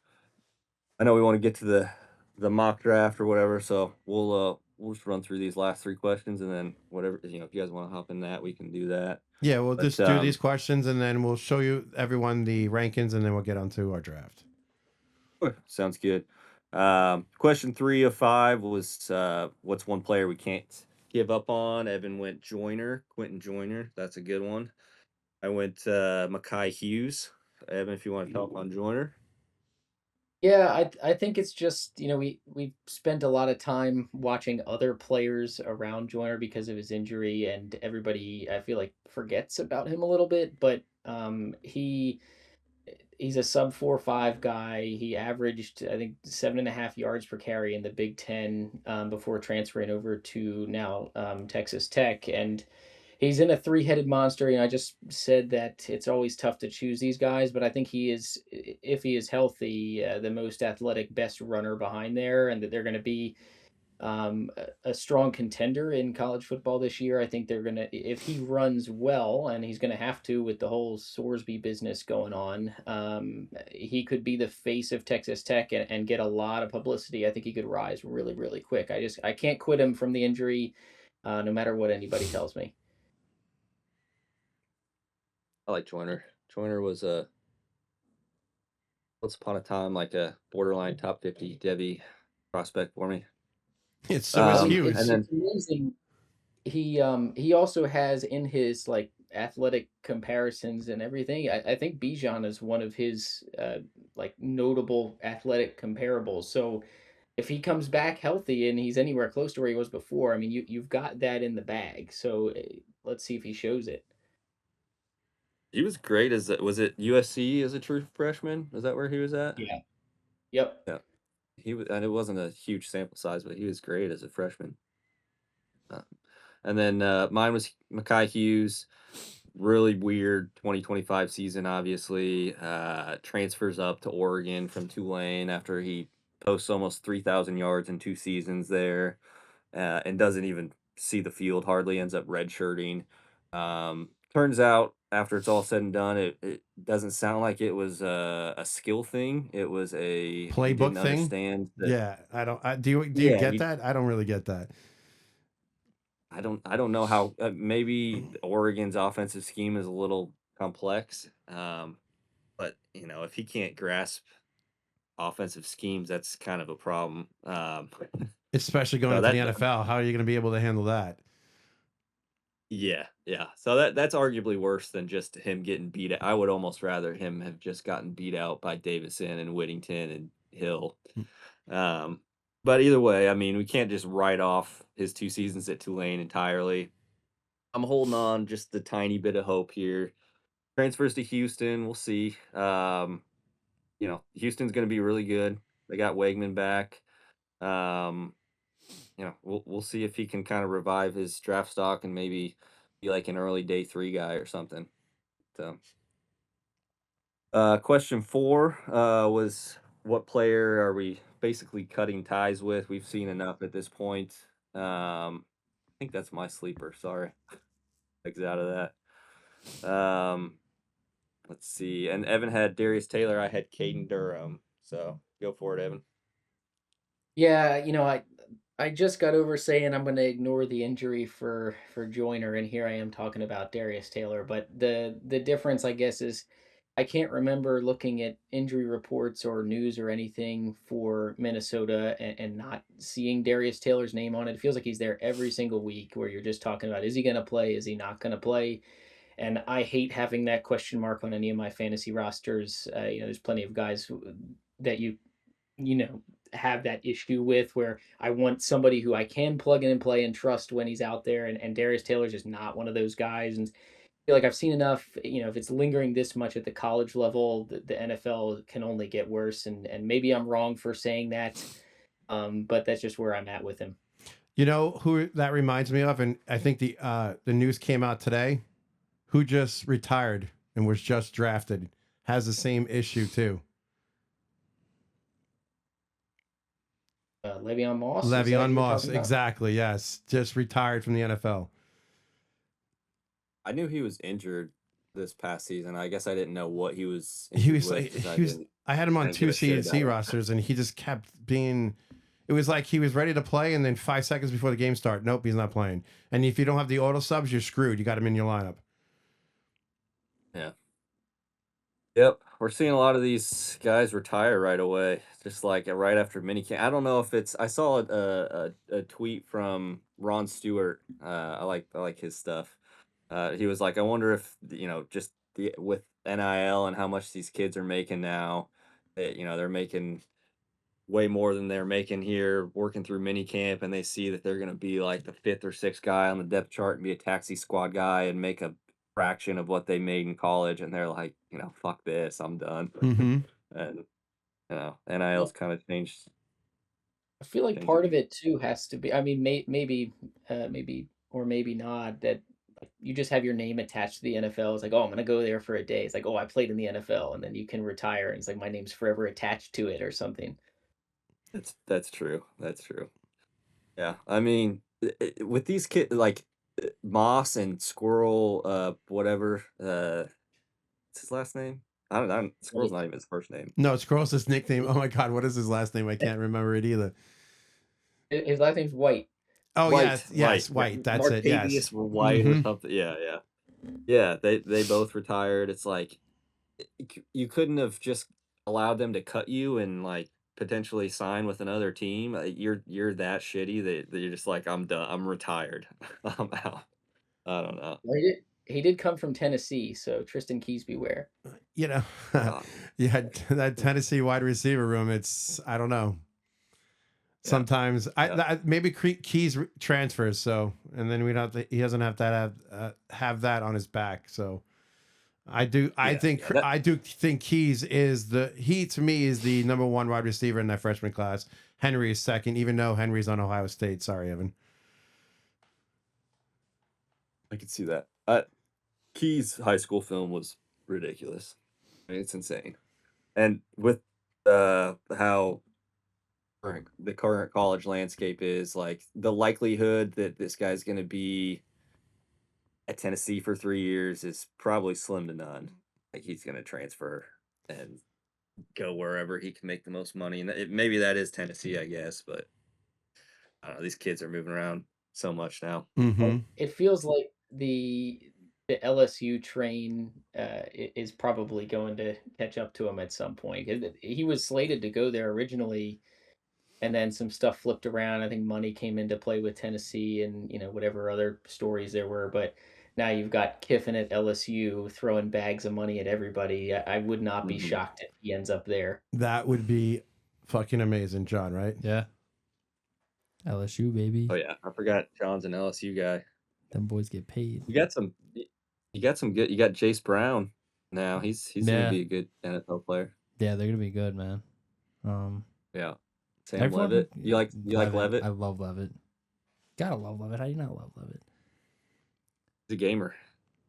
know we want to get to the mock draft or whatever, so we'll just run through these last 3 questions, and then whatever, if you guys want to hop in that, we can do that. Yeah, we'll just do these questions, and then we'll show you everyone the rankings, and then we'll get onto our draft. Sounds good. Question 3 of 5 was what's one player we can't give up on? Evan went Quentin Joyner. That's a good one. I went Mekhi Hughes. Evan, if you want to talk on Joyner. Yeah, I think it's just, we spent a lot of time watching other players around Joyner because of his injury, and everybody, I feel like, forgets about him a little bit. But he's a sub 4.5 guy. He averaged, I think, 7.5 yards per carry in the Big Ten before transferring over to now Texas Tech, and he's in a 3-headed monster. I just said that it's always tough to choose these guys, but I think he is, if he is healthy, the most athletic, best runner behind there, and that they're going to be a strong contender in college football this year. I think they're going to, if he runs well, and he's going to have to with the whole Sorsby business going on, he could be the face of Texas Tech and get a lot of publicity. I think he could rise really, really quick. I can't quit him from the injury, no matter what anybody tells me. I like Joyner. Joyner was once upon a time like a borderline top 50 Devy prospect for me. It's so is Hughes. And then It's amazing. He also has in his like athletic comparisons and everything. I think Bijan is one of his like notable athletic comparables. So if he comes back healthy and he's anywhere close to where he was before, I mean, you've got that in the bag. So let's see if he shows it. he was great as was it USC as a true freshman? Is that where he was at? Yeah. Yep. Yeah. He was, and it wasn't a huge sample size, but he was great as a freshman. And then mine was Mekhi Hughes. Really weird 2025 season, obviously. Transfers up to Oregon from Tulane after he posts almost 3,000 yards in 2 seasons there, and doesn't even see the field, hardly ends up redshirting. Turns out, after it's all said and done, it doesn't sound like it was a skill thing. It was a Playbook thing? understand that, Yeah, do you get that? I don't really get that. I don't know how maybe Oregon's offensive scheme is a little complex. But if he can't grasp offensive schemes, that's kind of a problem. Especially going into the NFL, how are you going to be able to handle that? Yeah. So that's arguably worse than just him getting beat out. I would almost rather him have just gotten beat out by Davison and Whittington and Hill. But either way, I mean, we can't just write off his 2 seasons at Tulane entirely. I'm holding on just a tiny bit of hope here. Transfers to Houston, we'll see. Houston's going to be really good. They got Wegman back. We'll see if he can kind of revive his draft stock and maybe be like an early day 3 guy or something. So, question 4 was what player are we basically cutting ties with? We've seen enough at this point. I think that's my sleeper. Sorry, exit out of that. Let's see. And Evan had Darius Taylor. I had Caden Durham. So go for it, Evan. Yeah, I just got over saying I'm going to ignore the injury for Joyner, and here I am talking about Darius Taylor. But the difference, I guess, is I can't remember looking at injury reports or news or anything for Minnesota and not seeing Darius Taylor's name on it. It feels like he's there every single week where you're just talking about, is he going to play? Is he not going to play? And I hate having that question mark on any of my fantasy rosters. There's plenty of guys that you have that issue with where I want somebody who I can plug in and play and trust when he's out there. And Darius Taylor's just not one of those guys. And I feel like I've seen enough, if it's lingering this much at the college level, the NFL can only get worse. And maybe I'm wrong for saying that. But that's just where I'm at with him. You know who that reminds me of? And I think the news came out today. Who just retired and was just drafted has the same issue too. Le'Veon Moss. Le'Veon Moss, exactly. Yes, just retired from the NFL. I knew he was injured this past season. I guess I didn't know what he was. I had him on 2 C2C rosters, and he just kept being. It was like he was ready to play, and then 5 seconds before the game started, nope, he's not playing. And if you don't have the auto subs, you're screwed. You got him in your lineup. Yeah. Yep, we're seeing a lot of these guys retire right away, just like right after minicamp. I don't know if it's. I saw a tweet from Ron Stewart. I like his stuff. He was like, I wonder if just with NIL and how much these kids are making now, they're making way more than they're making here working through minicamp, and they see that they're going to be like the 5th or 6th guy on the depth chart and be a taxi squad guy and make a fraction of what they made in college, and they're like, fuck this, I'm done. Mm-hmm. And NIL's kind of changed. I feel like part of it too has to be, I mean, maybe or maybe not, that you just have your name attached to the NFL. It's like, oh, I'm gonna go there for a day. It's like, oh, I played in the NFL, and then you can retire, and it's like my name's forever attached to it or something. That's true. That's true. Yeah, I mean, with these kids, like Moss and Squirrel, whatever, what's his last name? I don't know. Squirrel's not even his first name. No, Scroll's his nickname. Oh my God, what is his last name? I can't remember it either. His last name's White. Oh White, yes, White, White. That's it. Yes. Martavius White or Hmm. something. Yeah, yeah, yeah. They both retired. It's like you couldn't have just allowed them to cut you and like potentially sign with another team. You're that shitty that you're just like, I'm done. I'm retired. I'm out. I don't know. Well, he did come from Tennessee, so Tristan Keys beware. You know, God. you had that Tennessee wide receiver room. It's I don't know. Yeah. Sometimes Yeah. maybe Keys transfers, so and then we don't. He doesn't have to have that on his back. So I do. Yeah, yeah, I do think Keys is to me is the number one wide receiver in that freshman class. Henry is second, even though Henry's on Ohio State. Sorry, Evan. I could see that. Key's high school film was ridiculous. I mean, it's insane. And with how the current college landscape is, like the likelihood that this guy's going to be at Tennessee for 3 years is probably slim to none. Like he's going to transfer and go wherever he can make the most money, and maybe that is Tennessee, I guess. But I don't know. These kids are moving around so much now. Mm-hmm. It feels like the LSU train is probably going to catch up to him at some point. He was slated to go there originally, and then some stuff flipped around. I think money came into play with Tennessee, and whatever other stories there were. But now you've got Kiffin at LSU throwing bags of money at everybody. I would not be Mhm. shocked if he ends up there. That would be fucking amazing, John. Right? Yeah. LSU, baby. Oh yeah, I forgot John's an LSU guy. Them boys get paid. You got some good. You got Jace Brown now. He's Yeah. gonna be a good NFL player. Yeah, they're gonna be good, man. Yeah. Sam Everyone, Levitt. You like Levitt? I love Levitt. Gotta love Levitt. How do you not love Levitt? He's a gamer.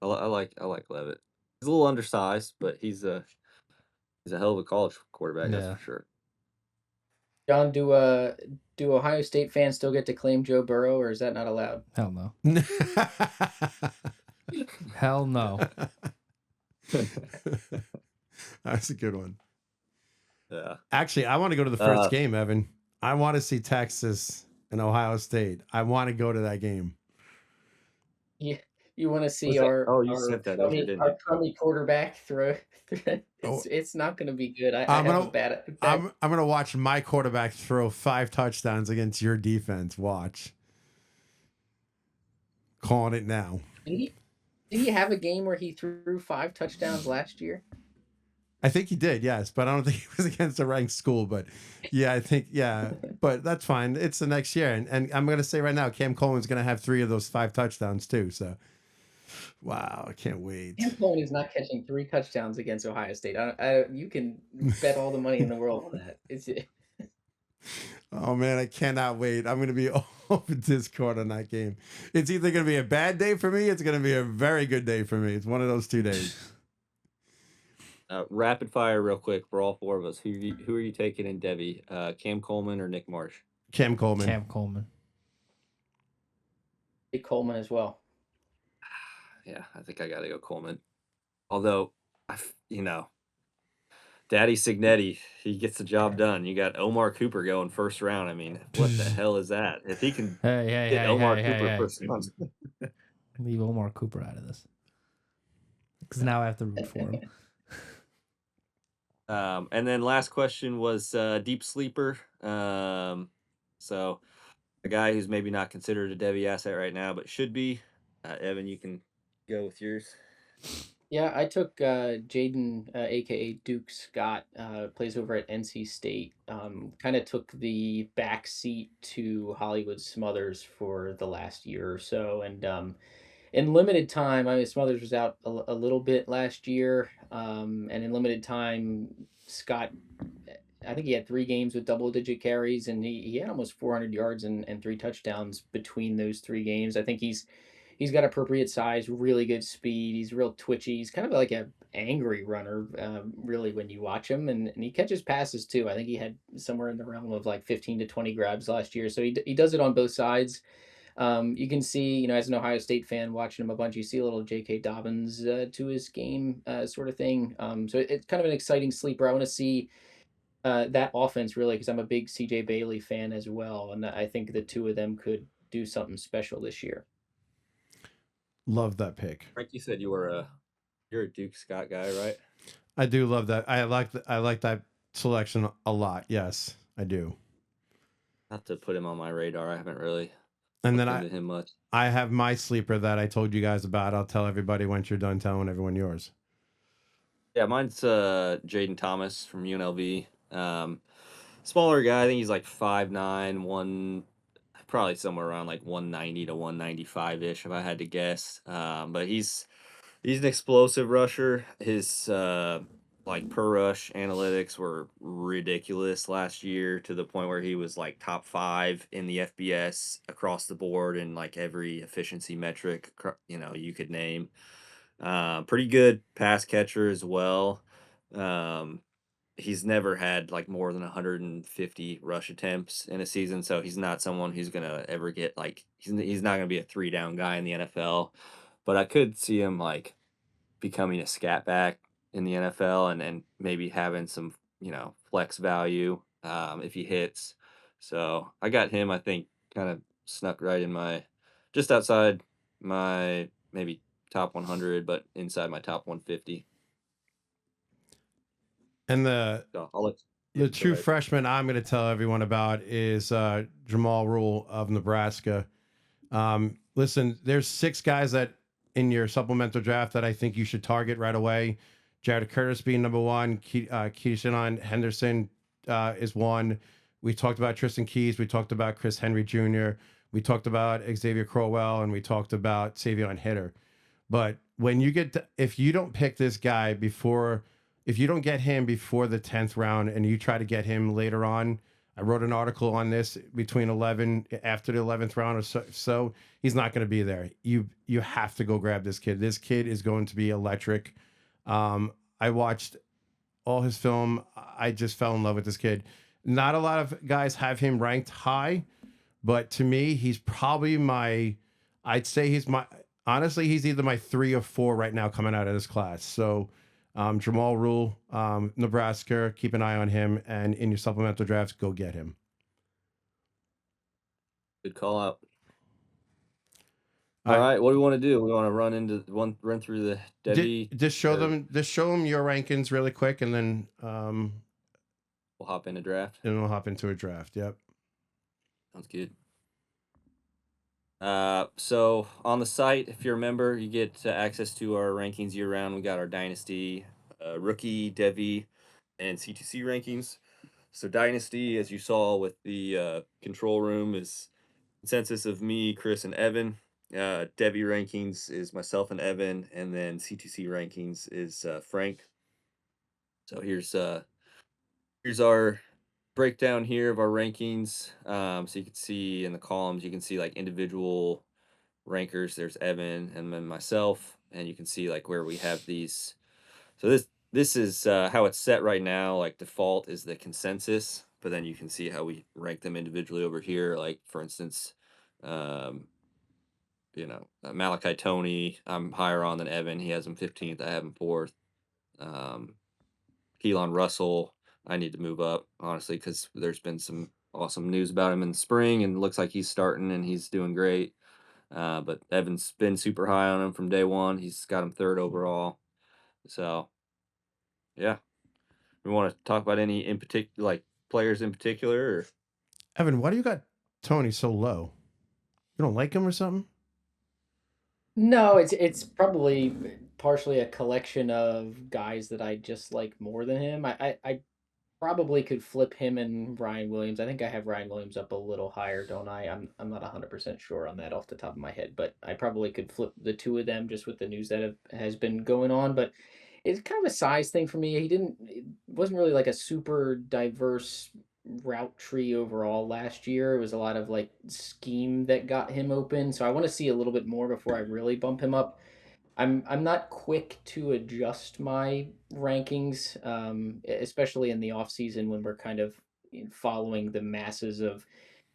I like Levitt. He's a little undersized, but he's a hell of a college quarterback. Yeah. That's for sure. John, do Ohio State fans still get to claim Joe Burrow, or is that not allowed? Hell no. Hell no. That's a good one. Yeah. Actually, I want to go to the first game, Evan. I want to see Texas and Ohio State. I want to go to that game. Yeah, you want to see What's that? our Oh, you sent that over, didn't you? crummy quarterback throw. It's not going to be good. I have a bad. I'm gonna watch my quarterback throw 5 touchdowns against your defense. Watch. Calling it now. Did he have a game where he threw 5 touchdowns last year? I think he did, yes, but I don't think he was against a ranked school. But yeah, I think but that's fine. It's the next year, and I'm gonna say right now, Cam Coleman's gonna have 3 of those 5 touchdowns too. So, wow, I can't wait. Cam Coleman is not catching 3 touchdowns against Ohio State. You can bet all the money in the world on that. Oh man, I cannot wait. I'm gonna be all over Discord on that game. It's either gonna be a bad day for me, it's gonna be a very good day for me. It's one of those 2 days. Rapid fire, real quick, for all 4 of us. Who are you taking in Devy? Cam Coleman or Nick Marsh? Cam Coleman. Cam Coleman. Coleman as well. Yeah, I think I got to go Coleman. Although, Daddy Signetti, he gets the job done. You got Omar Cooper going first round. I mean, what the hell is that? If he can get Omar Cooper first round. Leave Omar Cooper out of this. Because now I have to root for him. And then last question was deep sleeper. So a guy who's maybe not considered a Devy asset right now, but should be. Evan, you can go with yours. Yeah, I took Jaden, aka Duke Scott, plays over at NC State. Kind of took the back seat to Hollywood Smothers for the last year or so, and in limited time, I mean, Smothers was out a little bit last year, and in limited time, Scott, I think he had 3 games with double-digit carries, and he had almost 400 yards and 3 touchdowns between those 3 games. I think he's he's got appropriate size, really good speed. He's real twitchy. He's kind of like a angry runner, really, when you watch him, and he catches passes too. I think he had somewhere in the realm of like 15 to 20 grabs last year. So he does it on both sides. You can see, as an Ohio State fan watching him a bunch, you see a little J.K. Dobbins to his game sort of thing. So it's kind of an exciting sleeper. I want to see that offense really, because I'm a big C.J. Bailey fan as well, and I think the two of them could do something special this year. Love that pick. Frank, you said you're a Duke Scott guy, right? I do love that. I like that selection a lot. Yes, I do. Not to put him on my radar. I haven't really And looked then into him much. I have my sleeper that I told you guys about. I'll tell everybody once you're done telling everyone yours. Yeah, mine's Jaden Thomas from UNLV. Smaller guy. I think he's like 5'9", probably somewhere around like 190 to 195 ish, if I had to guess. But he's an explosive rusher. His like per rush analytics were ridiculous last year, to the point where he was like top 5 in the FBS across the board in like every efficiency metric you could name. Pretty good pass catcher as well. He's never had like more than 150 rush attempts in a season, so he's not someone who's gonna ever get like he's not gonna be a 3-down guy in the NFL. But I could see him like becoming a scat back in the NFL, and maybe having some flex value if he hits. So I got him. I think kind of snuck right in my just outside my maybe top 100, but inside my top 150. And the So I'll let the go true ahead. freshman I'm going to tell everyone about is Jamal Rule of Nebraska. Listen, there's 6 guys that in your supplemental draft that I think you should target right away. Jared Curtis being number 1. Keyshawn Henderson is 1. We talked about Tristan Keys. We talked about Chris Henry Jr. We talked about Xavier Crowell, and we talked about Savion Hitter. But when you if you don't pick this guy if you don't get him before the 10th round and you try to get him later on, I wrote an article on this between 11 after the 11th round or so he's not going to be there. You have to go grab this kid. This kid is going to be electric. I watched all his film. I just fell in love with this kid. Not a lot of guys have him ranked high, but to me, he's probably honestly, he's either my 3 or 4 right now coming out of this class. So Jamal Rule, Nebraska, keep an eye on him, and in your supplemental drafts, go get him. Good call out. All right, what do we want to do? We want to run through the Devy. Just show them your rankings really quick, and then we'll hop into draft. And we'll hop into a draft. Yep. Sounds good. So on the site, if you're a member, you get access to our rankings year round. We got our Dynasty, Rookie, Devy, and C2C rankings. So Dynasty, as you saw with the control room, is consensus of me, Chris, and Evan. Devy rankings is myself and Evan, and then C2C rankings is Frank. So here's our breakdown here of our rankings. So you can see in the columns, you can see like individual rankers. There's Evan and then myself, and you can see like where we have these. So this is how it's set right now. Like default is the consensus, but then you can see how we rank them individually over here. Like for instance, Malachi Tony, I'm higher on than Evan. He has him 15th. I have him 4th. Keelan Russell, I need to move up, honestly, because there's been some awesome news about him in the spring, and it looks like he's starting and he's doing great. But Evan's been super high on him from day one. He's got him 3rd overall. So, yeah. We want to talk about any in particular, like players in particular? Or? Evan, why do you got Tony so low? You don't like him or something? No, it's probably partially a collection of guys that I just like more than him. I probably could flip him and Ryan Williams. I think I have Ryan Williams up a little higher, don't I? I'm not 100% sure on that off the top of my head, but I probably could flip the two of them just with the news that has been going on. But it's kind of a size thing for me. It wasn't really like a super diverse route tree overall last year. It was a lot of like scheme that got him open. So I want to see a little bit more before I really bump him up. I'm not quick to adjust my rankings, especially in the off season when we're kind of following the masses of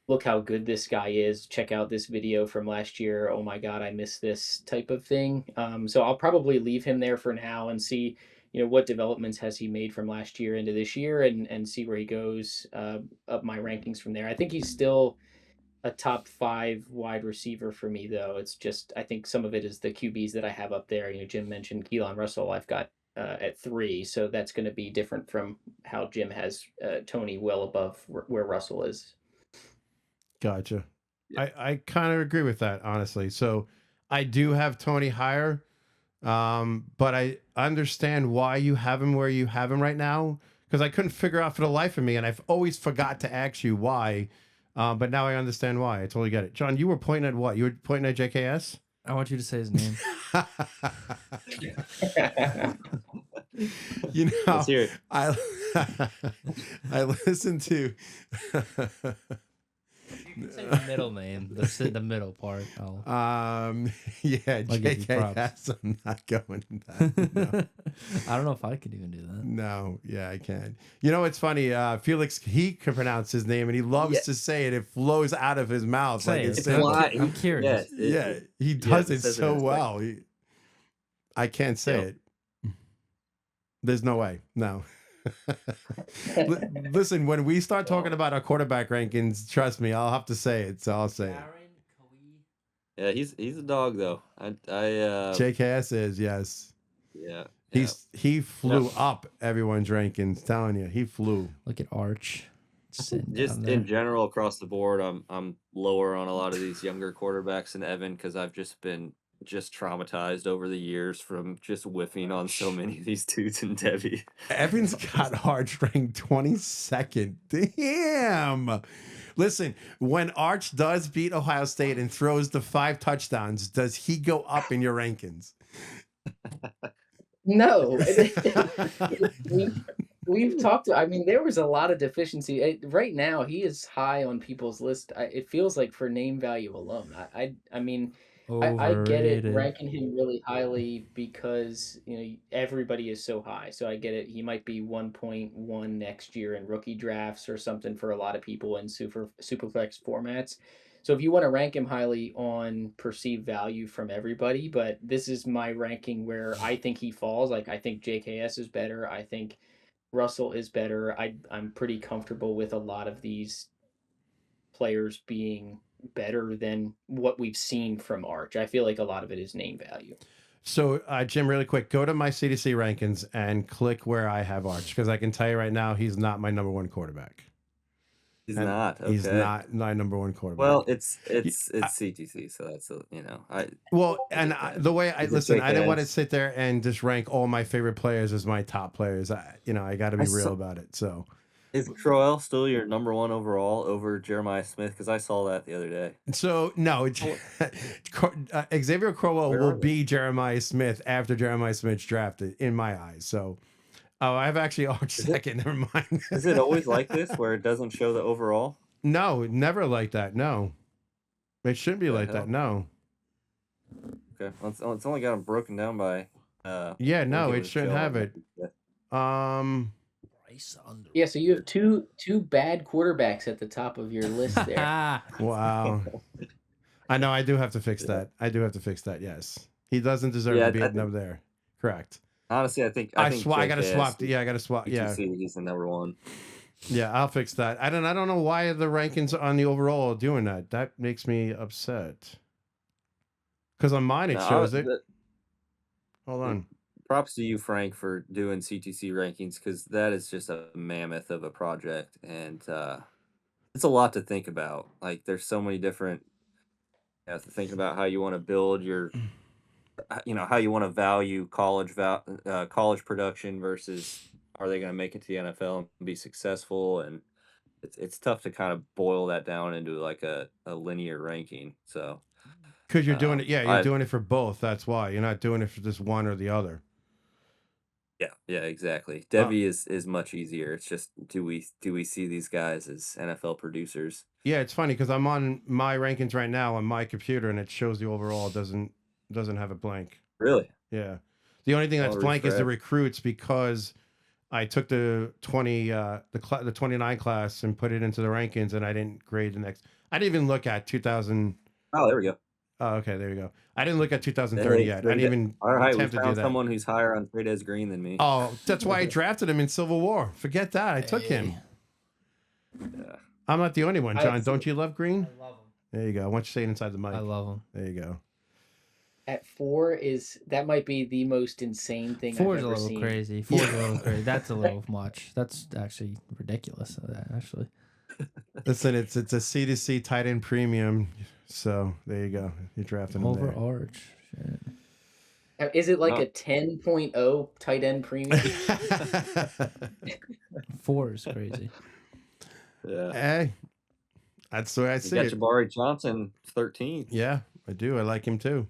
look how good this guy is. Check out this video from last year. Oh my God, I missed this type of thing. So I'll probably leave him there for now and see, what developments has he made from last year into this year, and see where he goes up my rankings from there. I think he's still a top 5 wide receiver for me, though. It's just I think some of it is the QBs that I have up there. Jim mentioned Keelan Russell. I've got at 3, so that's going to be different from how Jim has Tony well above where Russell is. Gotcha. Yeah. I kind of agree with that, honestly. So I do have Tony higher, but I understand why you have him where you have him right now, because I couldn't figure out for the life of me, and I've always forgot to ask you why. But now I understand why. I totally get it. John, you were pointing at what? You were pointing at JKS? I want you to say his name. Let's hear it. I listened to You can say the middle name, the middle part. yeah, I'll give you props. JKS. I'm not going that. No. I don't know if I could even do that. No, yeah, I can. It's funny. Felix, he can pronounce his name, and he loves to say it. It flows out of his mouth Say like it. it's It's simple. why- I'm curious. Yeah, he does it it says it so as well. I can't say Yep. it. There's no way. No. Listen, when we start talking about our quarterback rankings, trust me, I'll have to say it. So I'll say it. Yeah, he's a dog though. JKS is, yes. Yeah. He flew up everyone's rankings. Telling you, he flew. Look at Arch. Sitting Just down there. in general across the board, I'm lower on a lot of these younger quarterbacks than Evan because I've just been traumatized over the years from just whiffing on so many of these dudes in Devy. Evans got Arch ranked 22nd. Damn. Listen, when Arch does beat Ohio State and throws the 5 touchdowns, does he go up in your rankings? No. We've talked. I mean, there was a lot of deficiency. Right now, he is high on people's list. It feels like for name value alone. I mean, I get it Overrated. ranking him really highly because everybody is so high. So I get it. He might be 1.1 next year in rookie drafts or something for a lot of people in superflex formats. So if you want to rank him highly on perceived value from everybody, but this is my ranking where I think he falls. Like I think JKS is better. I think Russell is better. I'm pretty comfortable with a lot of these players being better than what we've seen from Arch. I feel like a lot of it is name value. So, Jim, really quick, go to my C2C rankings and click where I have Arch, because I can tell you right now, he's not my number 1 quarterback. He's And not. Okay. He's not my number 1 quarterback. Well, it's C2C, so that's the way I Is it listen, I didn't want to JKS? sit there and just rank all my favorite players as my top players. I got to be I real saw- about it. So, Is Croel still your number 1 overall over Jeremiah Smith? Because I saw that the other day. no, Xavier Crowell Where will are they? be Jeremiah Smith after Jeremiah Smith's drafted, in my eyes. So, I have actually Arch second. Never mind. Is it always like this where it doesn't show the overall? No, never like that. No, it shouldn't be The like hell? that. No. Okay, well, it's only got them broken down by. Yeah, no, regular it shouldn't show have on it. that. Yeah, so you have two bad quarterbacks at the top of your list there. Wow. I know. I do have to fix that. I do have to fix that. Yes, he doesn't deserve Yeah, to be I up there. Correct. Honestly, I think I gotta JKS swap. Yeah, I gotta swap. Yeah, C2C, he's the number 1. yeah. I'll fix that. I don't know why the rankings on the overall are doing that. That makes me upset. Because on mine it No, shows it. Hold on. Props to you, Frank, for doing C2C rankings because that is just a mammoth of a project, and it's a lot to think about. Like, there's so many different. You have to think about how you want to build your, how you want to value college production versus are they going to make it to the NFL and be successful, and it's tough to kind of boil that down into like a linear ranking. So Because you're doing it. Yeah, you're I- doing it for both. That's why you're not doing it for just one or the other. Yeah, exactly. Devy is much easier. It's just do we see these guys as NFL producers? Yeah, it's funny because I'm on my rankings right now on my computer, and it shows the overall. It doesn't have a blank. Really? Yeah, the only thing that's I'll blank is the refresh. recruits because I took the 29 class and put it into the rankings, and I didn't grade the next. I didn't even look at 2000. Oh, there we go. Oh, okay, there you go. I didn't look at 2030 yet. I didn't even All right, we attempt to do found that. someone who's higher on Trades Green than me. Oh, that's why I drafted him in Civil War. Forget that. I took him. Yeah. I'm not the only one, John. Don't you love Green? I love him. There you go. Why don't you say it inside the mic? I love him. There you go. At 4 that might be the most insane thing 4 I've is a ever little seen. crazy. 4 is a little crazy. That's a little much. That's actually ridiculous. Actually, Listen, it's a C2C tight end premium. So there you go. You're drafting him over there. Arch. Shit. Is it like Oh. a 10.0 tight end premium? 4 is crazy. Yeah. Hey, that's the way I You see got it. Jabari Johnson, 13. Yeah, I do. I like him too.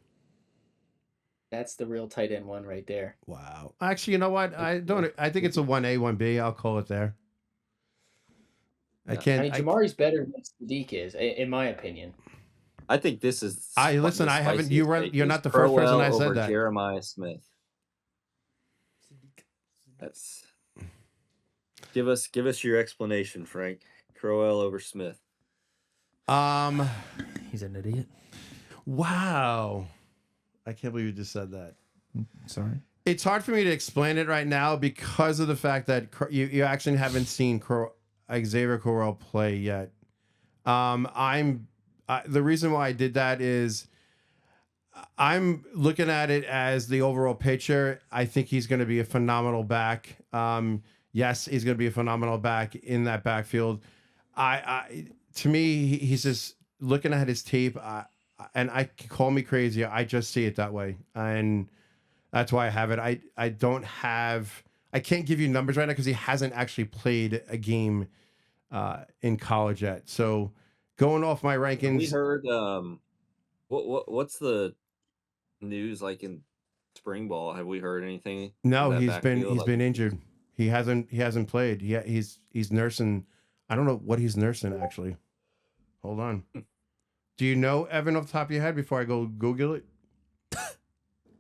That's the real tight end one right there. Wow. Actually, you know what? I don't. I think it's a 1A, 1B. I'll call it there. I Yeah. can't. I mean, Jamari's better than Sadiq is, in my opinion. I think this is. Listen. the I haven't. spiciest You're take not is the first person Crowell I said over that. Jeremiah Smith. That's. Give us your explanation, Frank. Crowell over Smith. He's an idiot. Wow. I can't believe you just said that. Sorry. It's hard for me to explain it right now because of the fact that you actually haven't seen Xavier Corral play yet. The reason why I did that is I'm looking at it as the overall picture. I think he's going to be a phenomenal back. Yes, he's going to be a phenomenal back in that backfield. To me, he's just looking at his tape. And call me crazy. I just see it that way. And that's why I have it. I can't give you numbers right now because he hasn't actually played a game in college yet. So going off my rankings. We heard what's the news like in spring ball? Have we heard anything? No, in that he's backfield? been injured. He hasn't played. He's nursing. I don't know what he's nursing actually. Hold on. Do you know, Evan, off the top of your head before I go Google it?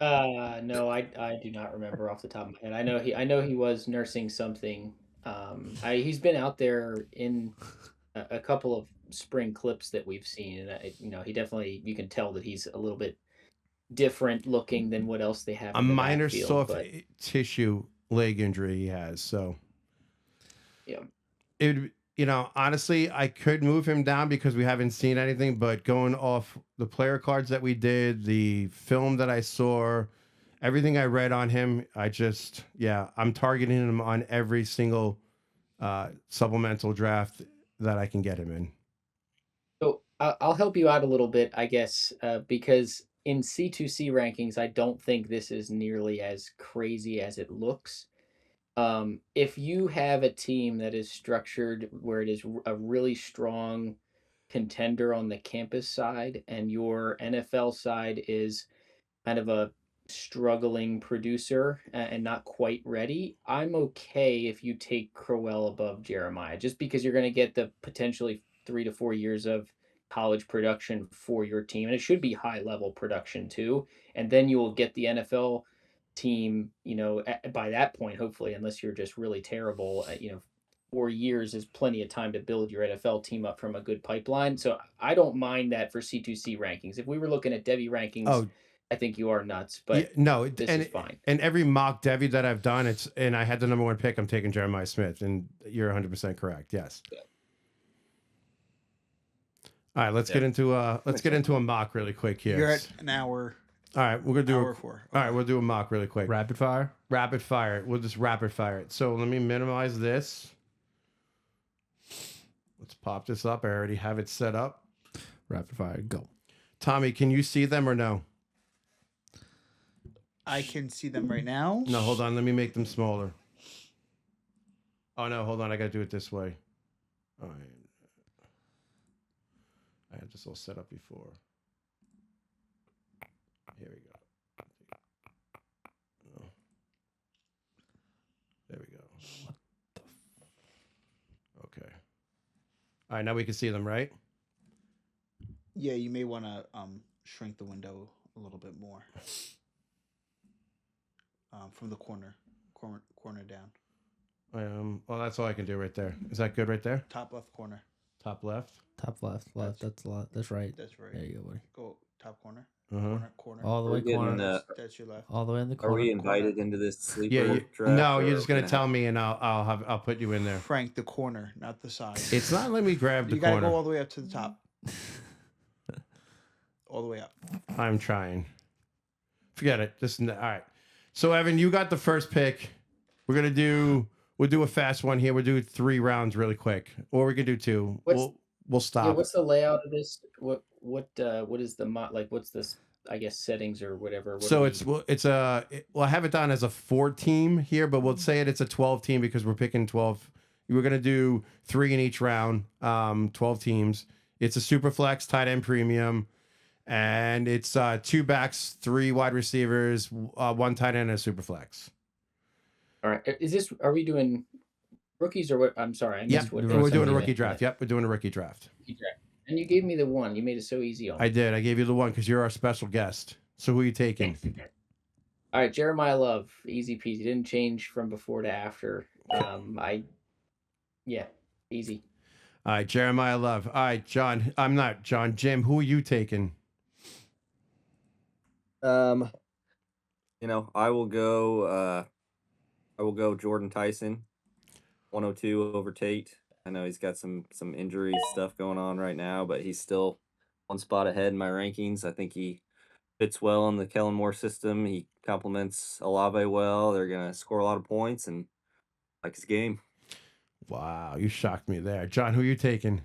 No, I do not remember off the top of my head. I know he was nursing something. He's been out there in a couple of spring clips that we've seen, and he definitely, you can tell that he's a little bit different looking than what else they have. A in the minor backfield, soft but tissue leg injury he has. So yeah, honestly, I could move him down because we haven't seen anything, but going off the player cards that we did, the film that I saw, everything I read on him, I'm targeting him on every single supplemental draft that I can get him in. so I'll help you out a little bit, I guess, because in C2C rankings, I don't think this is nearly as crazy as it looks. If you have a team that is structured where it is a really strong contender on the campus side and your NFL side is kind of a struggling producer and not quite ready, I'm okay if you take Crowell above Jeremiah, just because you're going to get the potentially 3 to 4 years of college production for your team. And it should be high level production too. And then you will get the NFL team, by that point, hopefully, unless you're just really terrible, 4 years is plenty of time to build your NFL team up from a good pipeline. So I don't mind that for C2C rankings. If we were looking at Devy rankings, I think you are nuts, but this is fine. And every mock Devy that I've done, and I had the number 1 pick, I'm taking Jeremiah Smith, and you're 100% correct. Yes. Yeah. All right, let's get into a mock really quick here. You're at an hour. All right, we're gonna do Hour 4. All right, we'll do a mock really quick. Rapid fire. Rapid fire. We'll just rapid fire it. So let me minimize this. Let's pop this up. I already have it set up. Rapid fire. Go. Tommy, can you see them or no? I can see them right now. No, hold on. Let me make them smaller. Oh, no, hold on. I got to do it this way. All right. I had this all set up before. Here we go. Okay. All right, now we can see them, right? Yeah, you may want to shrink the window a little bit more. From the corner down. Well, that's all I can do right there. Is that good right there? Top left corner. Top left. Top left. That's a lot. That's right. That's right. There you go, buddy. Go top corner. Uh-huh. Corner. All the We're way getting, corner. That's your left. All the way in the Are corner. we invited into this sleeper Yeah. draft? No, or you're just gonna gonna tell me, and I'll put you in there. Frank, the corner, not the side. It's not letting me grab the You gotta corner. go all the way up to the top. All the way up. I'm trying. Forget it. All right. So Evan, you got the first pick. We'll do a fast one here. We'll do 3 rounds really quick, or we can do 2. We'll stop. Yeah, what's the layout of this? What is the what's this? I guess settings or whatever. So I have it down as a 4 team here, but we'll say it's a 12 team because we're picking 12. We're gonna do 3 in each round. 12 teams. It's a super flex tight end premium, and it's 2 backs, 3 wide receivers, 1 tight end, and a super flex. All right. Are we doing rookies or what? I'm sorry. I missed what We're doing a rookie meant. draft. Yep, we're doing a rookie draft. Rookie draft. And you gave me the one. You made it so easy on me. I did. I gave you the one because you're our special guest. So who are you taking? All right, Jeremiah Love, easy peasy. Didn't change from before to after. Easy. All right, Jeremiah Love. All right, John. I'm not John. Jim, who are you taking? I will go Jordan Tyson, 102 over Tate. I know he's got some injury stuff going on right now, but he's still 1 spot ahead in my rankings. I think he fits well in the Kellen Moore system. He complements Olave well. They're gonna score a lot of points and like his game. Wow, you shocked me there. John, who are you taking?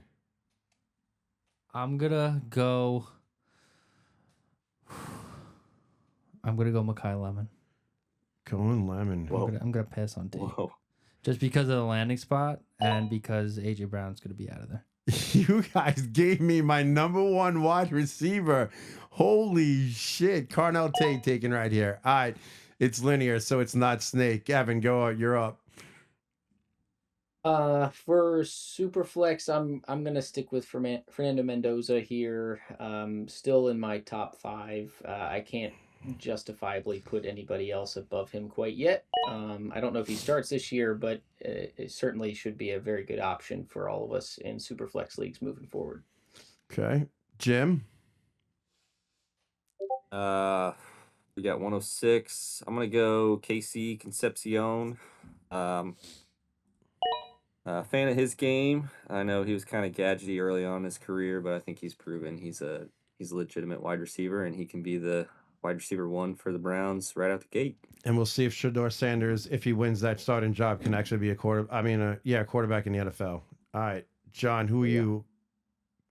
I'm gonna go Makai Lemon. Going Lemon. Whoa. I'm gonna pass on Tate. Whoa. Just because of the landing spot and because AJ Brown's gonna be out of there. You guys gave me my number 1 wide receiver. Holy shit. Carnell Tate taken right here. All right. It's linear, so it's not snake. Evan, go out. You're up. For Superflex, I'm gonna stick with Fernando Mendoza here. Still in my top 5. I can't justifiably put anybody else above him quite yet. I don't know if he starts this year, but it certainly should be a very good option for all of us in Superflex leagues moving forward. Okay. Jim? We got 106. I'm gonna go KC Concepcion. Fan of his game. I know he was kind of gadgety early on in his career, but I think he's proven he's a legitimate wide receiver, and he can be the wide receiver 1 for the Browns right out the gate. And we'll see if Shedeur Sanders, if he wins that starting job, can actually be a quarterback in the NFL. All right. John, who are you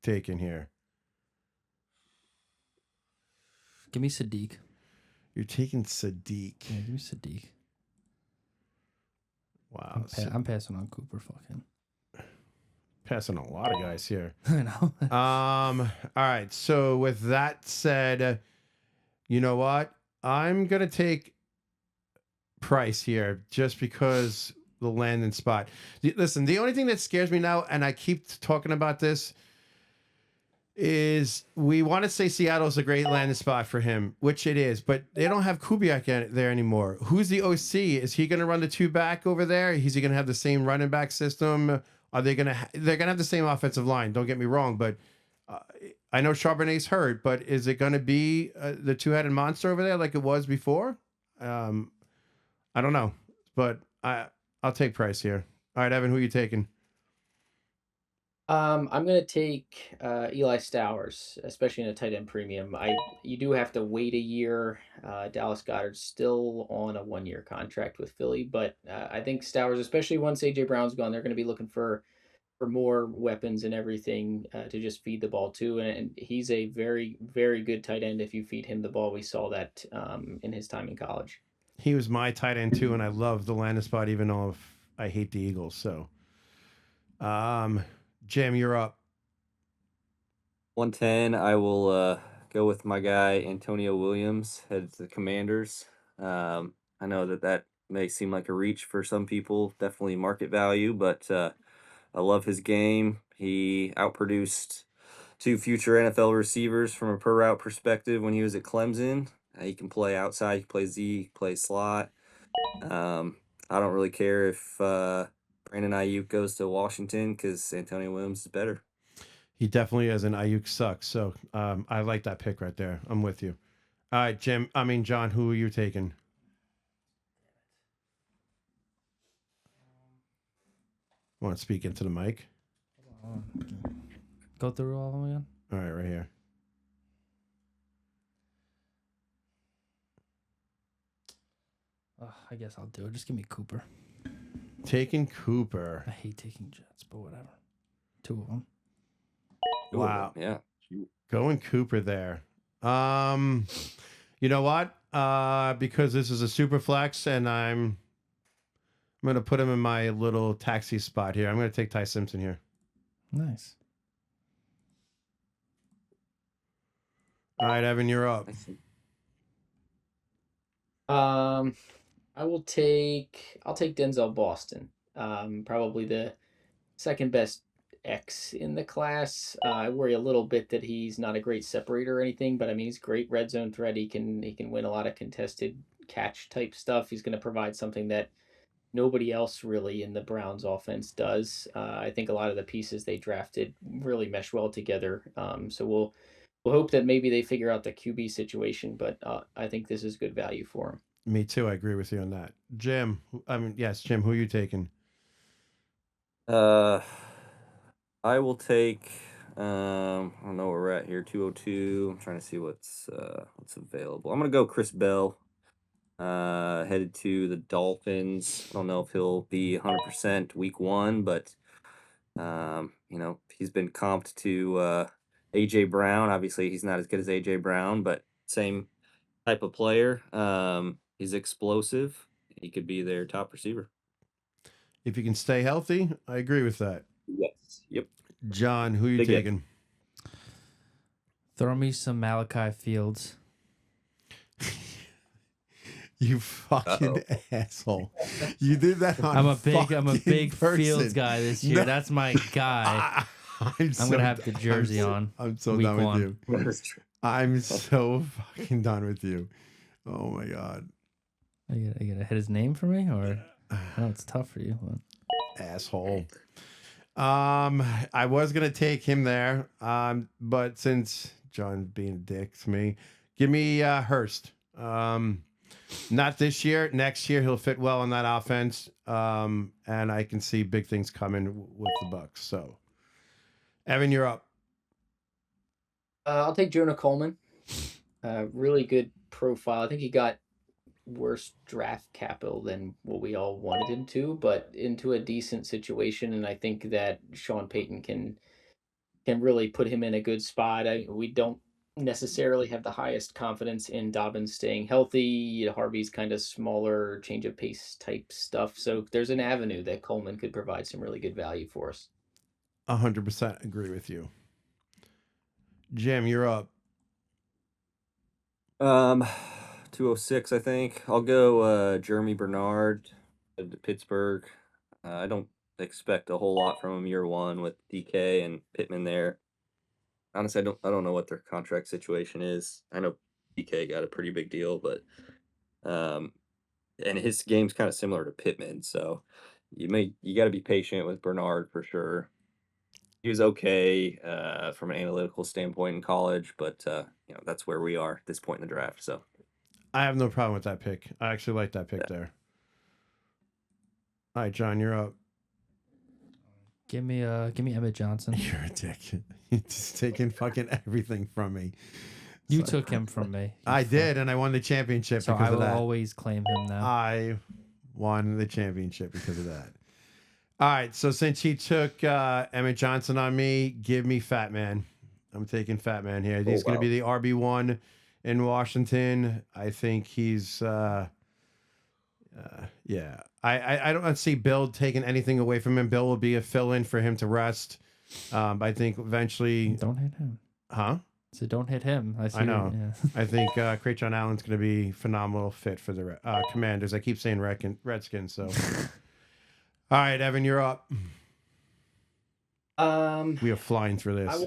taking here? Give me Sadiq. You're taking Sadiq. Yeah, give me Sadiq. Wow. I'm passing on Cooper. Fucking. Passing a lot of guys here. I know. All right. So with that said, you know what? I'm gonna take Price here just because the landing spot. Listen, the only thing that scares me now, and I keep talking about this, is we want to say Seattle's a great landing spot for him, which it is, but they don't have Kubiak there anymore. Who's the OC? Is he going to run the 2 back over there? Is he going to have the same running back system? Are they going to? They're going to have the same offensive line. Don't get me wrong, but I know Charbonnet's hurt, but is it going to be the 2-headed monster over there like it was before? I don't know, but I'll take Price here. All right, Evan, who are you taking? I'm gonna take Eli Stowers, especially in a tight end premium. You do have to wait a year. Dallas Goedert's still on a 1-year contract with Philly, but I think Stowers, especially once AJ Brown's gone, they're going to be looking for more weapons and everything to just feed the ball to, and he's a very, very good tight end. If you feed him the ball, we saw that in his time in college. He was my tight end too, and I love the landing spot, even though I hate the Eagles. So, Jim, you're up. 110. I will go with my guy Antonio Williams, head to the Commanders. I know that may seem like a reach for some people, definitely market value, but I love his game. He outproduced two future NFL receivers from a per route perspective when he was at Clemson. He can play outside, he can play Z, he can play slot. I don't really care if Brandon Ayuk goes to Washington because Antonio Williams is better. He definitely is, and Ayuk sucks. So I like that pick right there. I'm with you. All right, John, who are you taking? Want to speak into the mic? Go through all of them again. All right, right here. I guess I'll do it. Just give me Cooper. Taking Cooper. I hate taking Jets, but whatever. Two of them. Wow. Yeah. Going Cooper there. You know what? Because this is a super flex, and I'm going to put him in my little taxi spot here. I'm going to take Ty Simpson here. Nice. All right, Evan, you're up. I'll take Denzel Boston. Probably the second best X in the class. I worry a little bit that he's not a great separator or anything, but I mean he's great red zone threat. He can win a lot of contested catch type stuff. He's going to provide something that nobody else really in the Browns offense does. I think a lot of the pieces they drafted really mesh well together. So we'll hope that maybe they figure out the QB situation, but I think this is good value for him. Me too. I agree with you on that. Jim, Jim, who are you taking? I will take. I don't know where we're at here. 202. I'm trying to see what's available. I'm gonna go Chris Bell. Headed to the Dolphins. I don't know if he'll be 100% week one, but he's been comped to AJ Brown. Obviously, he's not as good as AJ Brown, but same type of player. He's explosive. He could be their top receiver. If you can stay healthy, I agree with that. Yes. Yep. John, who are you taking? Throw me some Malachi Fields. You fucking asshole! You did that on. I'm a big person. Fields guy this year. No. That's my guy. I'm gonna have the jersey on. I'm so done with you. I'm so fucking done with you. Oh my god! You gotta hit his name for me, or no? It's tough for you. Asshole. I was gonna take him there, but since John's being a dick to me, give me Hurst. Not this year. Next year he'll fit well in that offense, and I can see big things coming with the Bucks. So, Evan, you're up. I'll take Jonah Coleman. Really good profile. I think he got worse draft capital than what we all wanted him to, but into a decent situation, and I think that Sean Payton can really put him in a good spot. We don't necessarily have the highest confidence in Dobbins staying healthy. Harvey's kind of smaller, change of pace type stuff. So there's an avenue that Coleman could provide some really good value for us. 100% agree with you. Jim, you're up. 206, I think. I'll go Jeremy Bernard to Pittsburgh. I don't expect a whole lot from him year one with DK and Pittman there. Honestly, I don't know what their contract situation is. I know DK got a pretty big deal, but and his game's kind of similar to Pittman, so you got to be patient with Bernard for sure. He was okay from an analytical standpoint in college, but that's where we are at this point in the draft. So I have no problem with that pick. I actually like that pick there. All right, John, you're up. Give me Emmett Johnson. You're a dick. You're just taking fucking everything from me. You took him from me. I did, and I won the championship so because I of that. will always claim him now. I won the championship because of that. All right, so since he took Emmett Johnson on me, give me Fat Man. I'm taking Fat Man here. He's going to be the RB1 in Washington. I think he's yeah. I don't see Bill taking anything away from him. Bill will be a fill-in for him to rest. I think eventually. Don't hate him. Huh? So don't hit him. I know. Yeah. I think Krayshawn Allen's going to be phenomenal fit for the Commanders. I keep saying Redskins. So, all right, Evan, you're up. We are flying through this.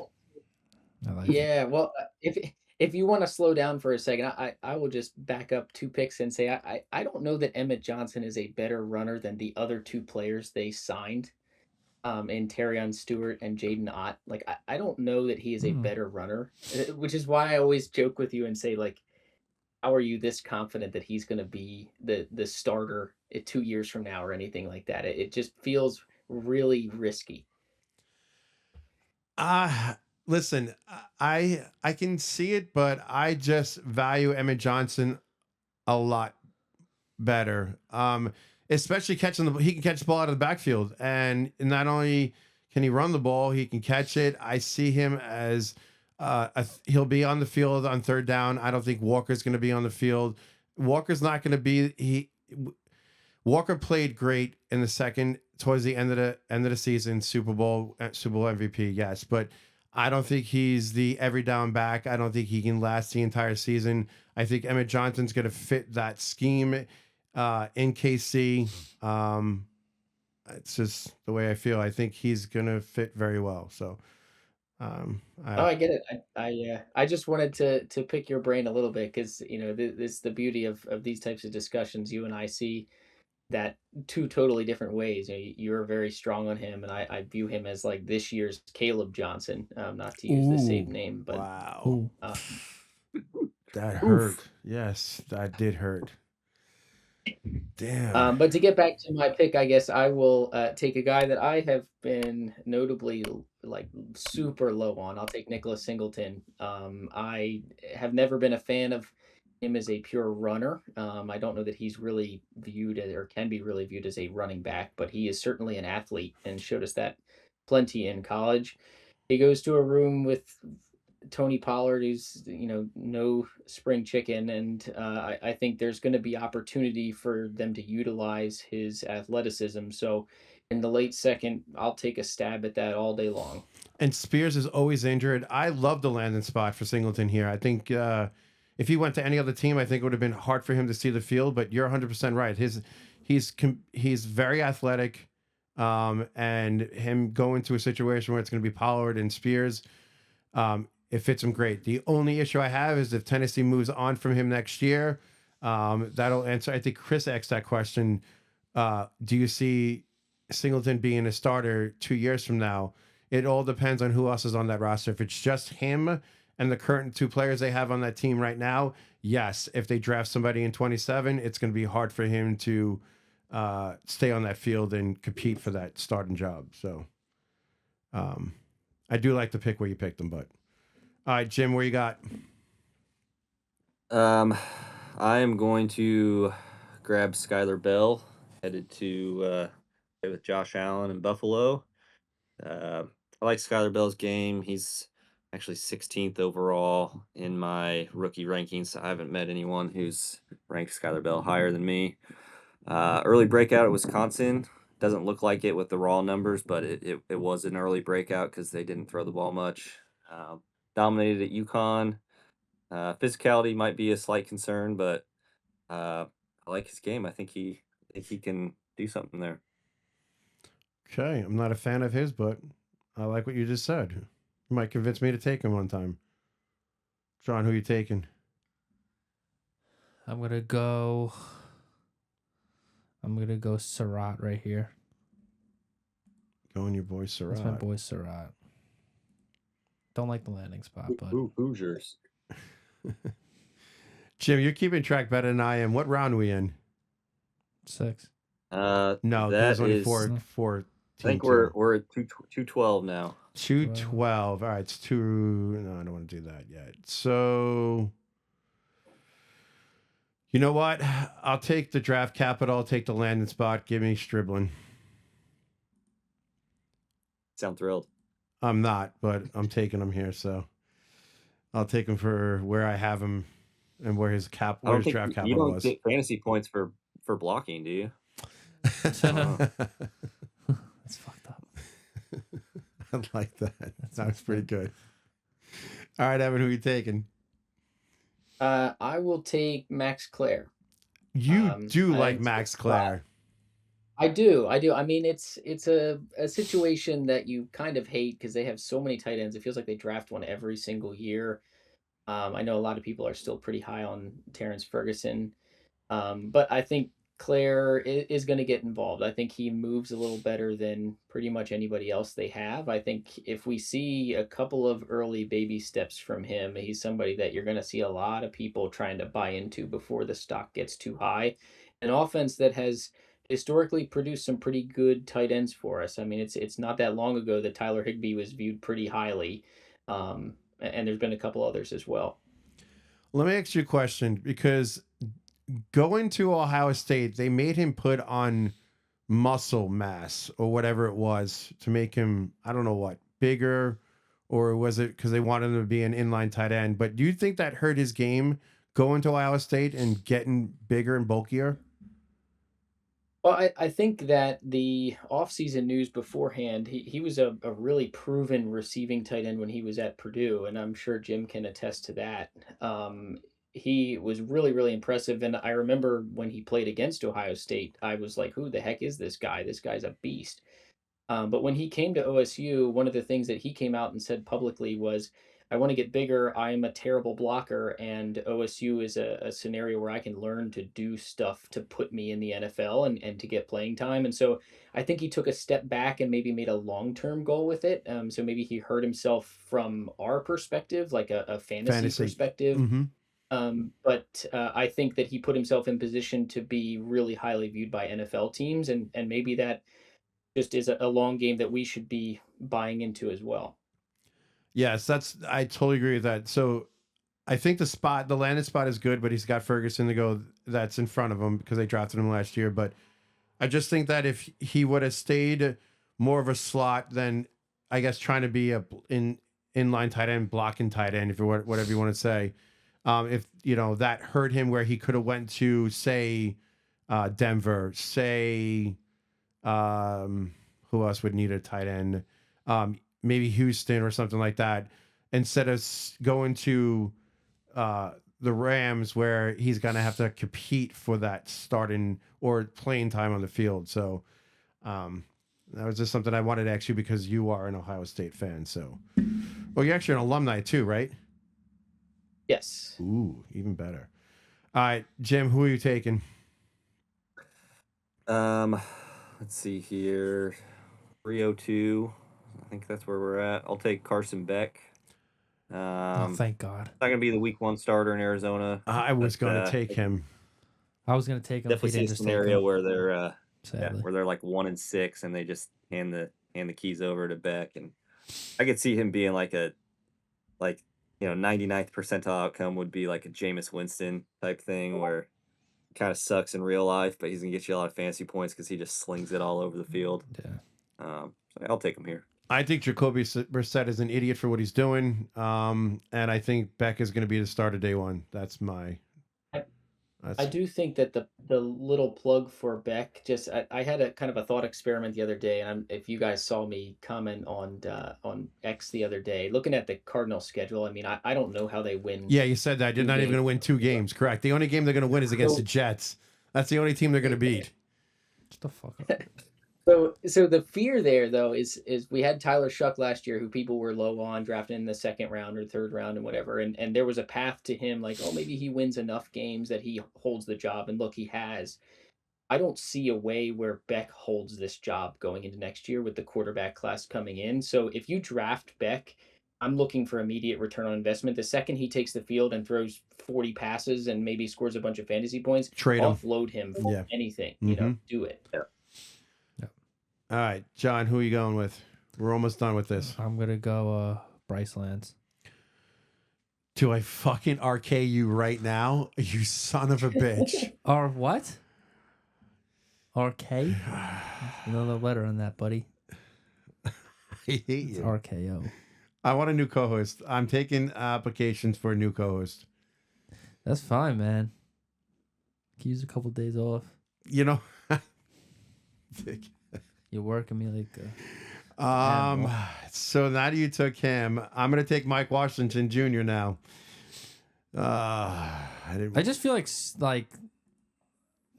Yeah, well, if you want to slow down for a second, I will just back up 2 picks and say I don't know that Emmett Johnson is a better runner than the other 2 players they signed, in Terrion Stewart and Jaden Ott. Like I don't know that he is a better runner, which is why I always joke with you and say, like, how are you this confident that he's going to be the starter 2 years from now or anything like that? It just feels really risky. Listen, I can see it, but I just value Emmett Johnson a lot better. Especially catching he can catch the ball out of the backfield, and not only can he run the ball, he can catch it. I see him as he'll be on the field on 3rd down. I don't think Walker's going to be on the field. Walker's not going to be. Walker played great in the second towards the end of the season, Super Bowl MVP, yes, but I don't think he's the every down back. I don't think he can last the entire season. I think Emmett Johnson's going to fit that scheme in KC. It's just the way I feel. I think he's going to fit very well. So, I get it. I just wanted to pick your brain a little bit because this the beauty of these types of discussions. You and I see that 2 totally different ways. You're very strong on him, and I view him as like this year's Caleb Johnson. Not to use the same name, but wow, that hurt. Yes, that did hurt. Damn. But to get back to my pick, I guess I will take a guy that I have been notably like super low on. I'll take Nicholas Singleton. I have never been a fan of him as a pure runner. I don't know that he's really viewed or can be really viewed as a running back, but he is certainly an athlete and showed us that plenty in college. He goes to a room with Tony Pollard, who's no spring chicken, and I think there's going to be opportunity for them to utilize his athleticism. So in the late second, I'll take a stab at that all day long. And Spears is always injured. I love the landing spot for Singleton here. I think if he went to any other team, I think it would have been hard for him to see the field. But you're 100% right. He's very athletic, and him going to a situation where it's going to be Pollard and Spears, it fits him great. The only issue I have is if Tennessee moves on from him next year, that'll answer. I think Chris asked that question. Do you see Singleton being a starter 2 years from now? It all depends on who else is on that roster. If it's just him and the current 2 players they have on that team right now, yes. If they draft somebody in 27, it's going to be hard for him to stay on that field and compete for that starting job. So I do like the pick where you picked him, but all right, Jim, where you got? I am going to grab Skylar Bell, headed to play with Josh Allen in Buffalo. I like Skylar Bell's game. He's actually 16th overall in my rookie rankings. I haven't met anyone who's ranked Skylar Bell higher than me. Early breakout at Wisconsin. Doesn't look like it with the raw numbers, but it was an early breakout because they didn't throw the ball much. Dominated at UConn. Physicality might be a slight concern, but I like his game. I think he can do something there. Okay, I'm not a fan of his, but I like what you just said. You might convince me to take him one time. John, who you taking? I'm gonna go Surratt right here. Going your boy Surratt. That's my boy Surratt. Don't like the landing spot, but Hoosiers. Jim, you're keeping track better than I am. What round are we in? 6. No, that there's only is- four. I think we're at 212 now. 212. All right, it's 2. No, I don't want to do that yet. So, you know what? I'll take the draft capital. I'll take the landing spot. Give me Striblin. Sound thrilled. I'm not, but I'm taking him here. So, I'll take him for where I have him and where his draft You capital don't was. get fantasy points for blocking, do you? That's fucked up. I like that. That was pretty good. All right, Evan, who you taking? I will take Max Clare. You do I like think Max Clare. I do. I mean, it's a situation that you kind of hate because they have so many tight ends. It feels like they draft one every single year. I know a lot of people are still pretty high on Terrence Ferguson. But I think Claire is going to get involved. I think he moves a little better than pretty much anybody else they have. I think if we see a couple of early baby steps from him, he's somebody that you're going to see a lot of people trying to buy into before the stock gets too high. An offense that has historically produced some pretty good tight ends for us. I mean, it's not that long ago that Tyler Higbee was viewed pretty highly, and there's been a couple others as well. Let me ask you a question because going to Ohio State, they made him put on muscle mass or whatever it was to make him, I don't know what, bigger, or was it because they wanted him to be an inline tight end? But do you think that hurt his game going to Ohio State and getting bigger and bulkier? Well, I think that the offseason news beforehand, he was a really proven receiving tight end when he was at Purdue, and I'm sure Jim can attest to that. He was really, really impressive. And I remember when he played against Ohio State, I was like, who the heck is this guy? This guy's a beast. But when he came to OSU, one of the things that he came out and said publicly was, I want to get bigger. I am a terrible blocker, and OSU is a scenario where I can learn to do stuff to put me in the NFL and to get playing time. And so I think he took a step back and maybe made a long term goal with it. So maybe he hurt himself from our perspective, like a fantasy perspective. Mm-hmm. But I think that he put himself in position to be really highly viewed by NFL teams, and maybe that just is a long game that we should be buying into as well. Yes, I totally agree with that. So I think the landed spot is good, but he's got Ferguson to go that's in front of him because they drafted him last year. But I just think that if he would have stayed more of a slot than I guess trying to be a inline tight end, blocking tight end, if whatever you want to say, if that hurt him where he could have went to say Denver, say who else would need a tight end, maybe Houston or something like that, instead of going to the Rams where he's going to have to compete for that starting or playing time on the field. So that was just something I wanted to ask you because you are an Ohio State fan. So, well, you're actually an alumni too, right? Yes. Ooh, even better. All right, Jim, who are you taking? Let's see here. 302. I think that's where we're at. I'll take Carson Beck. Oh, thank God. Not gonna be the week 1 starter in Arizona. I was going to take him. I was going to take him. Definitely see a scenario where they're where they're like 1-6 and they just hand the keys over to Beck, and I could see him being like 99th percentile outcome would be like a Jameis Winston type thing where kind of sucks in real life, but he's gonna get you a lot of fantasy points because he just slings it all over the field. Yeah. So I'll take him here. I think Jacoby Brissett is an idiot for what he's doing, and I think Beck is going to be the starter day one. That's my. I do think that the little plug for Beck, just I had a kind of a thought experiment the other day, and if you guys saw me comment on X the other day, looking at the Cardinals schedule, I mean I don't know how they win. Yeah, you said that. They're not even going to win 2 games. Correct. The only game they're going to win is against the Jets. That's the only team they're going to beat. Shut the fuck up. So the fear there though is we had Tyler Schook last year, who people were low on, drafted in the 2nd round or 3rd round and whatever, and there was a path to him like, oh, maybe he wins enough games that he holds the job, and look, he has. I don't see a way where Beck holds this job going into next year with the quarterback class coming in. So if you draft Beck, I'm looking for immediate return on investment. The second he takes the field and throws 40 passes and maybe scores a bunch of fantasy points, Trade him. offload him for anything. Do it. Yeah. All right, John, who are you going with? We're almost done with this. I'm going to go Bryce Lance. Do I fucking RK you right now? You son of a bitch. Or what? RK? Another letter on that, buddy. I hate It's you. RKO. I want a new co-host. I'm taking applications for a new co-host. That's fine, man. Can use a couple days off. You know, You're working me like Um, so now you took him. I'm gonna take Mike Washington Jr. now. I just feel like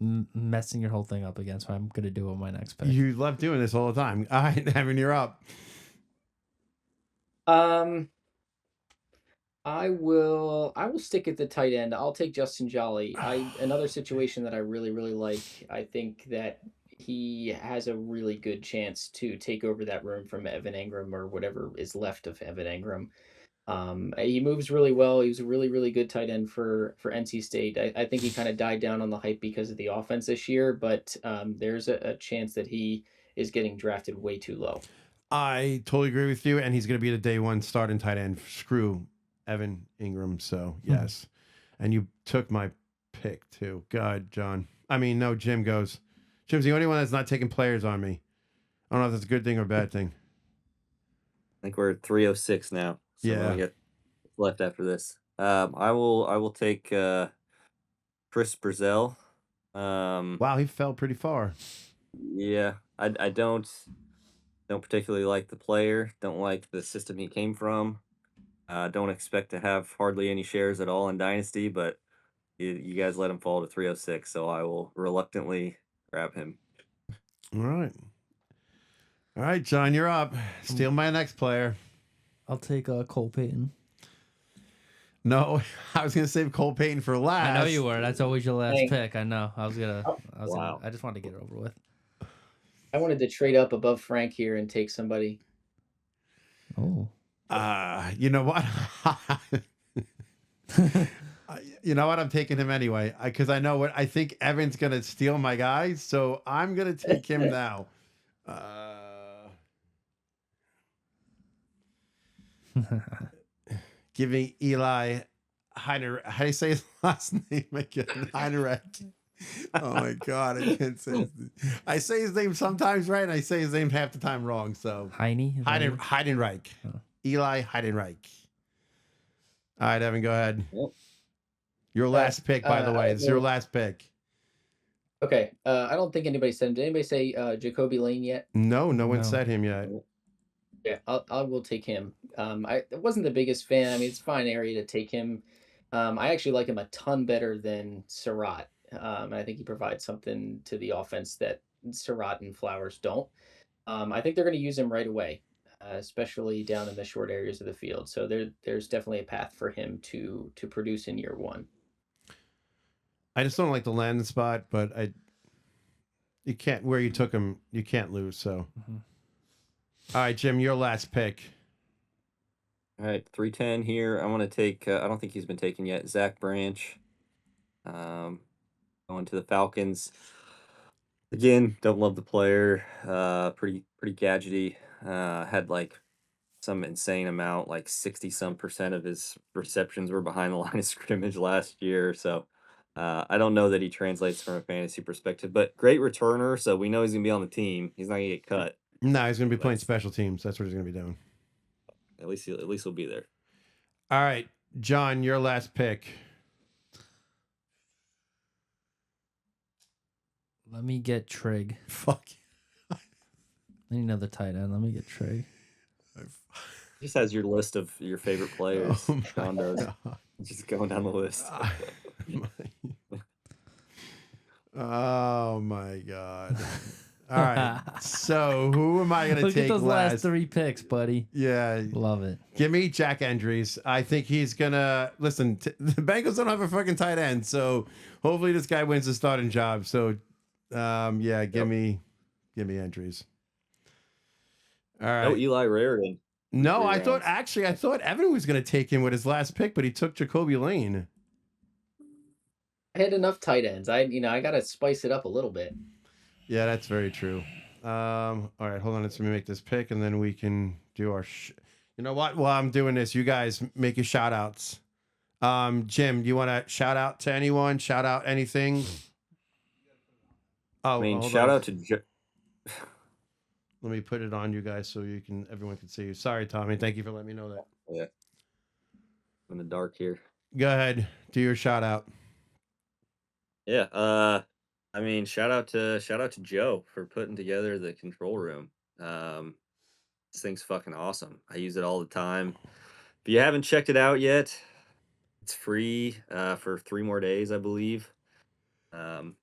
messing your whole thing up again, so I'm gonna do it on my next pick. You love doing this all the time. All right, Evan, you're up. I will stick at the tight end. I'll take Justin Jolly. Another situation that I really, really like. I think that he has a really good chance to take over that room from Evan Engram or whatever is left of Evan Engram. He moves really well. He was a really, really good tight end for NC State. I think he kind of died down on the hype because of the offense this year, but there's a chance that he is getting drafted way too low. I totally agree with you, and he's going to be the day one starting tight end. Screw Evan Engram, so yes. And you took my pick too. God, John. I mean, no, Jim goes. Jim's the only one that's not taking players on me. I don't know if that's a good thing or a bad thing. I think we're at 306 now. So Yeah. we get left after this. I will take Chris Brazell. Wow, he fell pretty far. Yeah, I don't particularly like the player. Don't like the system he came from. Don't expect to have hardly any shares at all in Dynasty, but you guys let him fall to 306, so I will reluctantly grab him. All right, John, you're up. Steal my next player. I'll take Cole Payton. No, I was gonna save Cole Payton for last. I know you were. That's always your last Dang. pick. I know. I Wow. just wanted to get it over with. I wanted to trade up above Frank here and take somebody. Oh. You know what? You know what? I'm taking him anyway because I know what I think Evan's gonna steal my guy, so I'm gonna take him now. Giving Eli Heiner. How do you say his last name again? Heinerich. Oh my God, I can't say his name. I say his name sometimes right, and I say his name half the time wrong. So Heidenreich. Oh. Eli Heidenreich. All right, Evan, go ahead. Yep. Your last pick, by the way. It's your last pick. Okay. I don't think anybody said him. Did anybody say Jacoby Lane yet? No one said him yet. Yeah, I will take him. I wasn't the biggest fan. I mean, it's a fine area to take him. I actually like him a ton better than Surratt. I think he provides something to the offense that Surratt and Flowers don't. I think they're going to use him right away, especially down in the short areas of the field. So there's definitely a path for him to produce in year one. I just don't like the landing spot, but you can't where you took him. You can't lose. So, All right, Jim, your last pick. All right, 310 here. I want to take. I don't think he's been taken yet. Zach Branch. Going to the Falcons. Again, don't love the player. Pretty gadgety. Had like some insane amount, like 60% of his receptions were behind the line of scrimmage last year. So I don't know that he translates from a fantasy perspective, but great returner. So we know he's gonna be on the team. He's not gonna get cut. No, he's going to be playing special teams. That's what he's going to be doing. At least he'll be there. All right, John, your last pick. Let me get Trig. Fuck. I need another tight end. Let me get Trig. He just has your list of your favorite players. Oh John does. Just going down the list. Oh my God. All right. So who am I going to Look take at those last? last 3 picks, buddy. Yeah. Love it. Give me Jack Endries. I think he's going to listen. The Bengals don't have a fucking tight end. So hopefully this guy wins the starting job. So yeah, give me Endries. All right. No Eli Rarian. No, I thought Evan was going to take him with his last pick, but he took Jacoby Lane. I had enough tight ends. I got to spice it up a little bit. Yeah, that's very true. All right, hold on. Let me make this pick, and then we can do our. You know what? While I'm doing this, you guys make your shout outs. Jim, do you want to shout out to anyone? Shout out anything? Oh, I mean, shout out to. Let me put it on you guys so everyone can see you. Sorry, Tommy. Thank you for letting me know that. Yeah. In the dark here. Go ahead. Do your shout out. Yeah. I mean, shout out to Joe for putting together the control room. This thing's fucking awesome. I use it all the time. If you haven't checked it out yet, it's free for 3 more days, I believe. And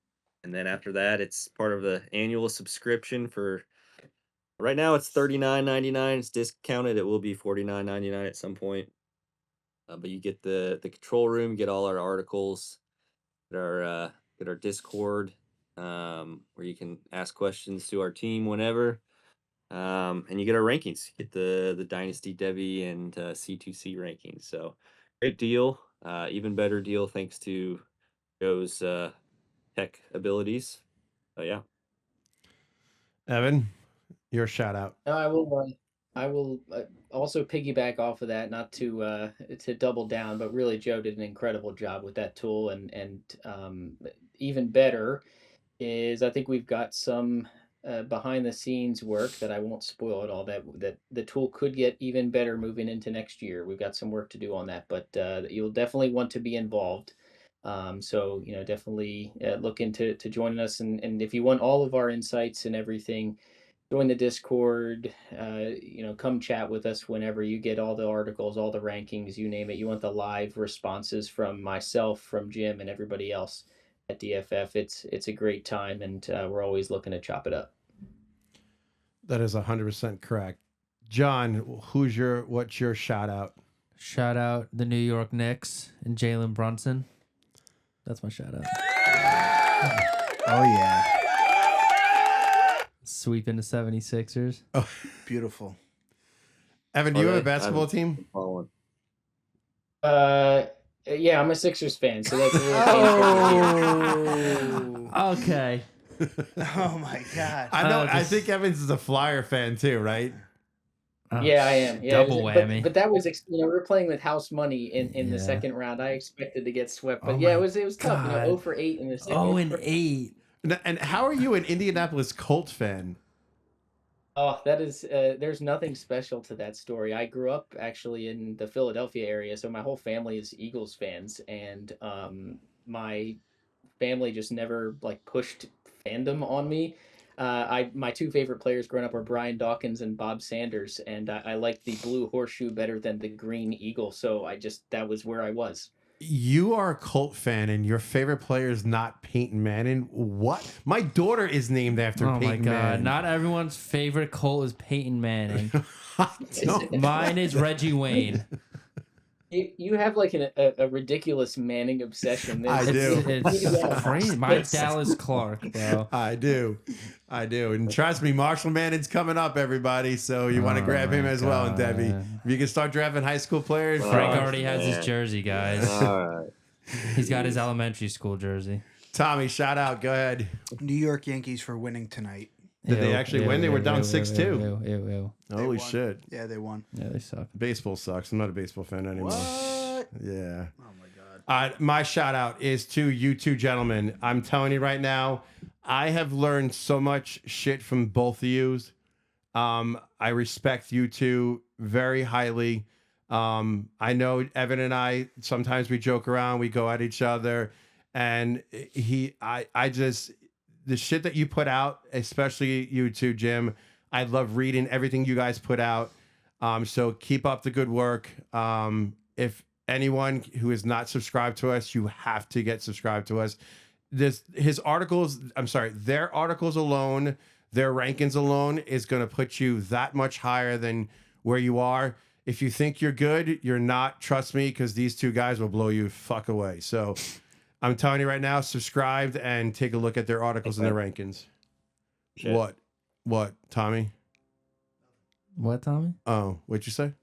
then after that, it's part of the annual subscription for right now. It's $39.99. It's discounted. It will be $49.99 at some point. But you get the control room, get all our articles, get our Discord, where you can ask questions to our team whenever. And you get our rankings. You get the Dynasty Devy and C2C rankings. So great deal. Even better deal thanks to Joe's tech abilities. Yeah. Evan, your shout out. No, I will also piggyback off of that, not to double down, but really Joe did an incredible job with that tool, and even better is I think we've got some behind the scenes work that I won't spoil at all. That the tool could get even better moving into next year. We've got some work to do on that, but you'll definitely want to be involved. So definitely look into joining us, and if you want all of our insights and everything, join the Discord. Come chat with us whenever you get all the articles, all the rankings, you name it. You want the live responses from myself, from Jim, and everybody else at DFF. It's a great time, and we're always looking to chop it up. That is 100% correct. John, what's your shout out? Shout out the New York Knicks and Jalen Brunson. That's my shout out. Oh, yeah. Sweeping the 76ers. Oh, Beautiful. Evan, do you have a basketball team? Yeah, I'm a Sixers fan, so that's a little Okay. Oh, my God. I know. I think Evans is a Flyer fan too, right? Yeah, I am. Yeah, double whammy. But that was, we're playing with house money in the second round. I expected to get swept, but it was tough. 0 for 8 in the second. 0-8. And how are you an Indianapolis Colts fan? Oh, that is, there's nothing special to that story. I grew up actually in the Philadelphia area, so my whole family is Eagles fans, and my family just never pushed fandom on me. My 2 favorite players growing up were Brian Dawkins and Bob Sanders, and I liked the blue horseshoe better than the green eagle, so that was where I was. You are a Colt fan, and your favorite player is not Peyton Manning. What? My daughter is named after Peyton Manning. Oh my God! Not everyone's favorite Colt is Peyton Manning. Mine is Reggie Wayne. You have a ridiculous Manning obsession. I do. It's crazy. Mine's Dallas Clark, bro. I do. And trust me, Marshall Manning's coming up, everybody. So you want to grab him as well. And Debbie, if you can start drafting high school players. Frank already has his jersey, guys. All right. He's got his elementary school jersey. Tommy, shout out. Go ahead. New York Yankees for winning tonight. Did they actually win? They were down 6-2. Holy shit. Yeah, they won. Yeah, they suck. Baseball sucks. I'm not a baseball fan anymore. What? Yeah. Oh, my God. My shout out is to you two gentlemen. I'm telling you right now, I have learned so much shit from both of you. I respect you two very highly. I know Evan and I, sometimes we joke around, we go at each other, and the shit that you put out, especially you two, Jim, I love reading everything you guys put out. So keep up the good work. If anyone who is not subscribed to us, you have to get subscribed to us. Their articles alone, their rankings alone is going to put you that much higher than where you are. If you think you're good, you're not. Trust me, because these two guys will blow you fuck away. So I'm telling you right now, subscribe and take a look at their articles and their rankings. Shit. What, Tommy? What, Tommy? Oh, what'd you say?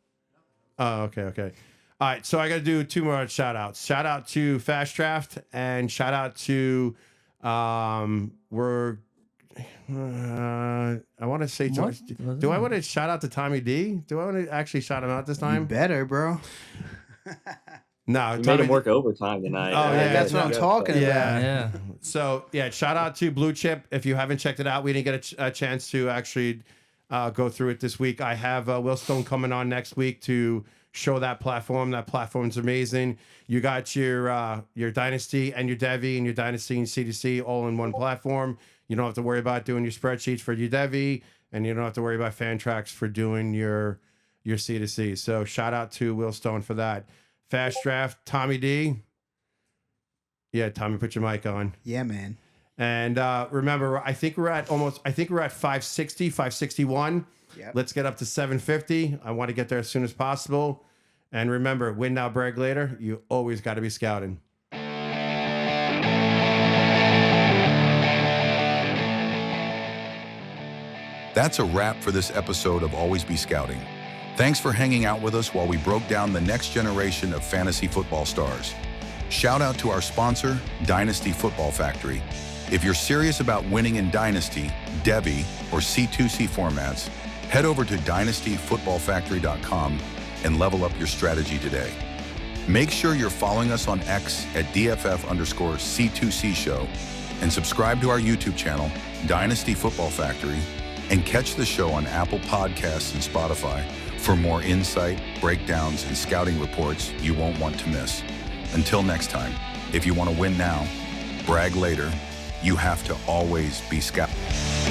Oh, okay. All right, so I got to do 2 more shout outs. Shout out to Fast Draft and shout out to I want to say, do I want to shout out to Tommy D? Do I want to actually shout him out this time? You better, bro. No, you made him work overtime tonight. Oh, yeah, that's what I'm talking about. Yeah. So, shout out to BlueChip. If you haven't checked it out, we didn't get a chance to actually go through it this week. I have Will Stone coming on next week to show that platform. That platform's amazing. You got your Dynasty and your Devy and your Dynasty and C2C all in one platform. You don't have to worry about doing your spreadsheets for your Devy and you don't have to worry about Fantrax for doing your C2C. So shout out to Will Stone for that. Fast Draft, Tommy D. Yeah, Tommy, put your mic on. Yeah, man. And remember, I think we're at 560, 561. Yep. Let's get up to 750. I want to get there as soon as possible. And remember, win now, brag later. You always got to be scouting. That's a wrap for this episode of Always Be Scouting. Thanks for hanging out with us while we broke down the next generation of fantasy football stars. Shout out to our sponsor, Dynasty Football Factory. If you're serious about winning in Dynasty, Devy, or C2C formats, head over to dynastyfootballfactory.com and level up your strategy today. Make sure you're following us on X at DFF_C2C show and subscribe to our YouTube channel, Dynasty Football Factory, and catch the show on Apple Podcasts and Spotify for more insight, breakdowns, and scouting reports you won't want to miss. Until next time, if you want to win now, brag later, you have to always be scouting.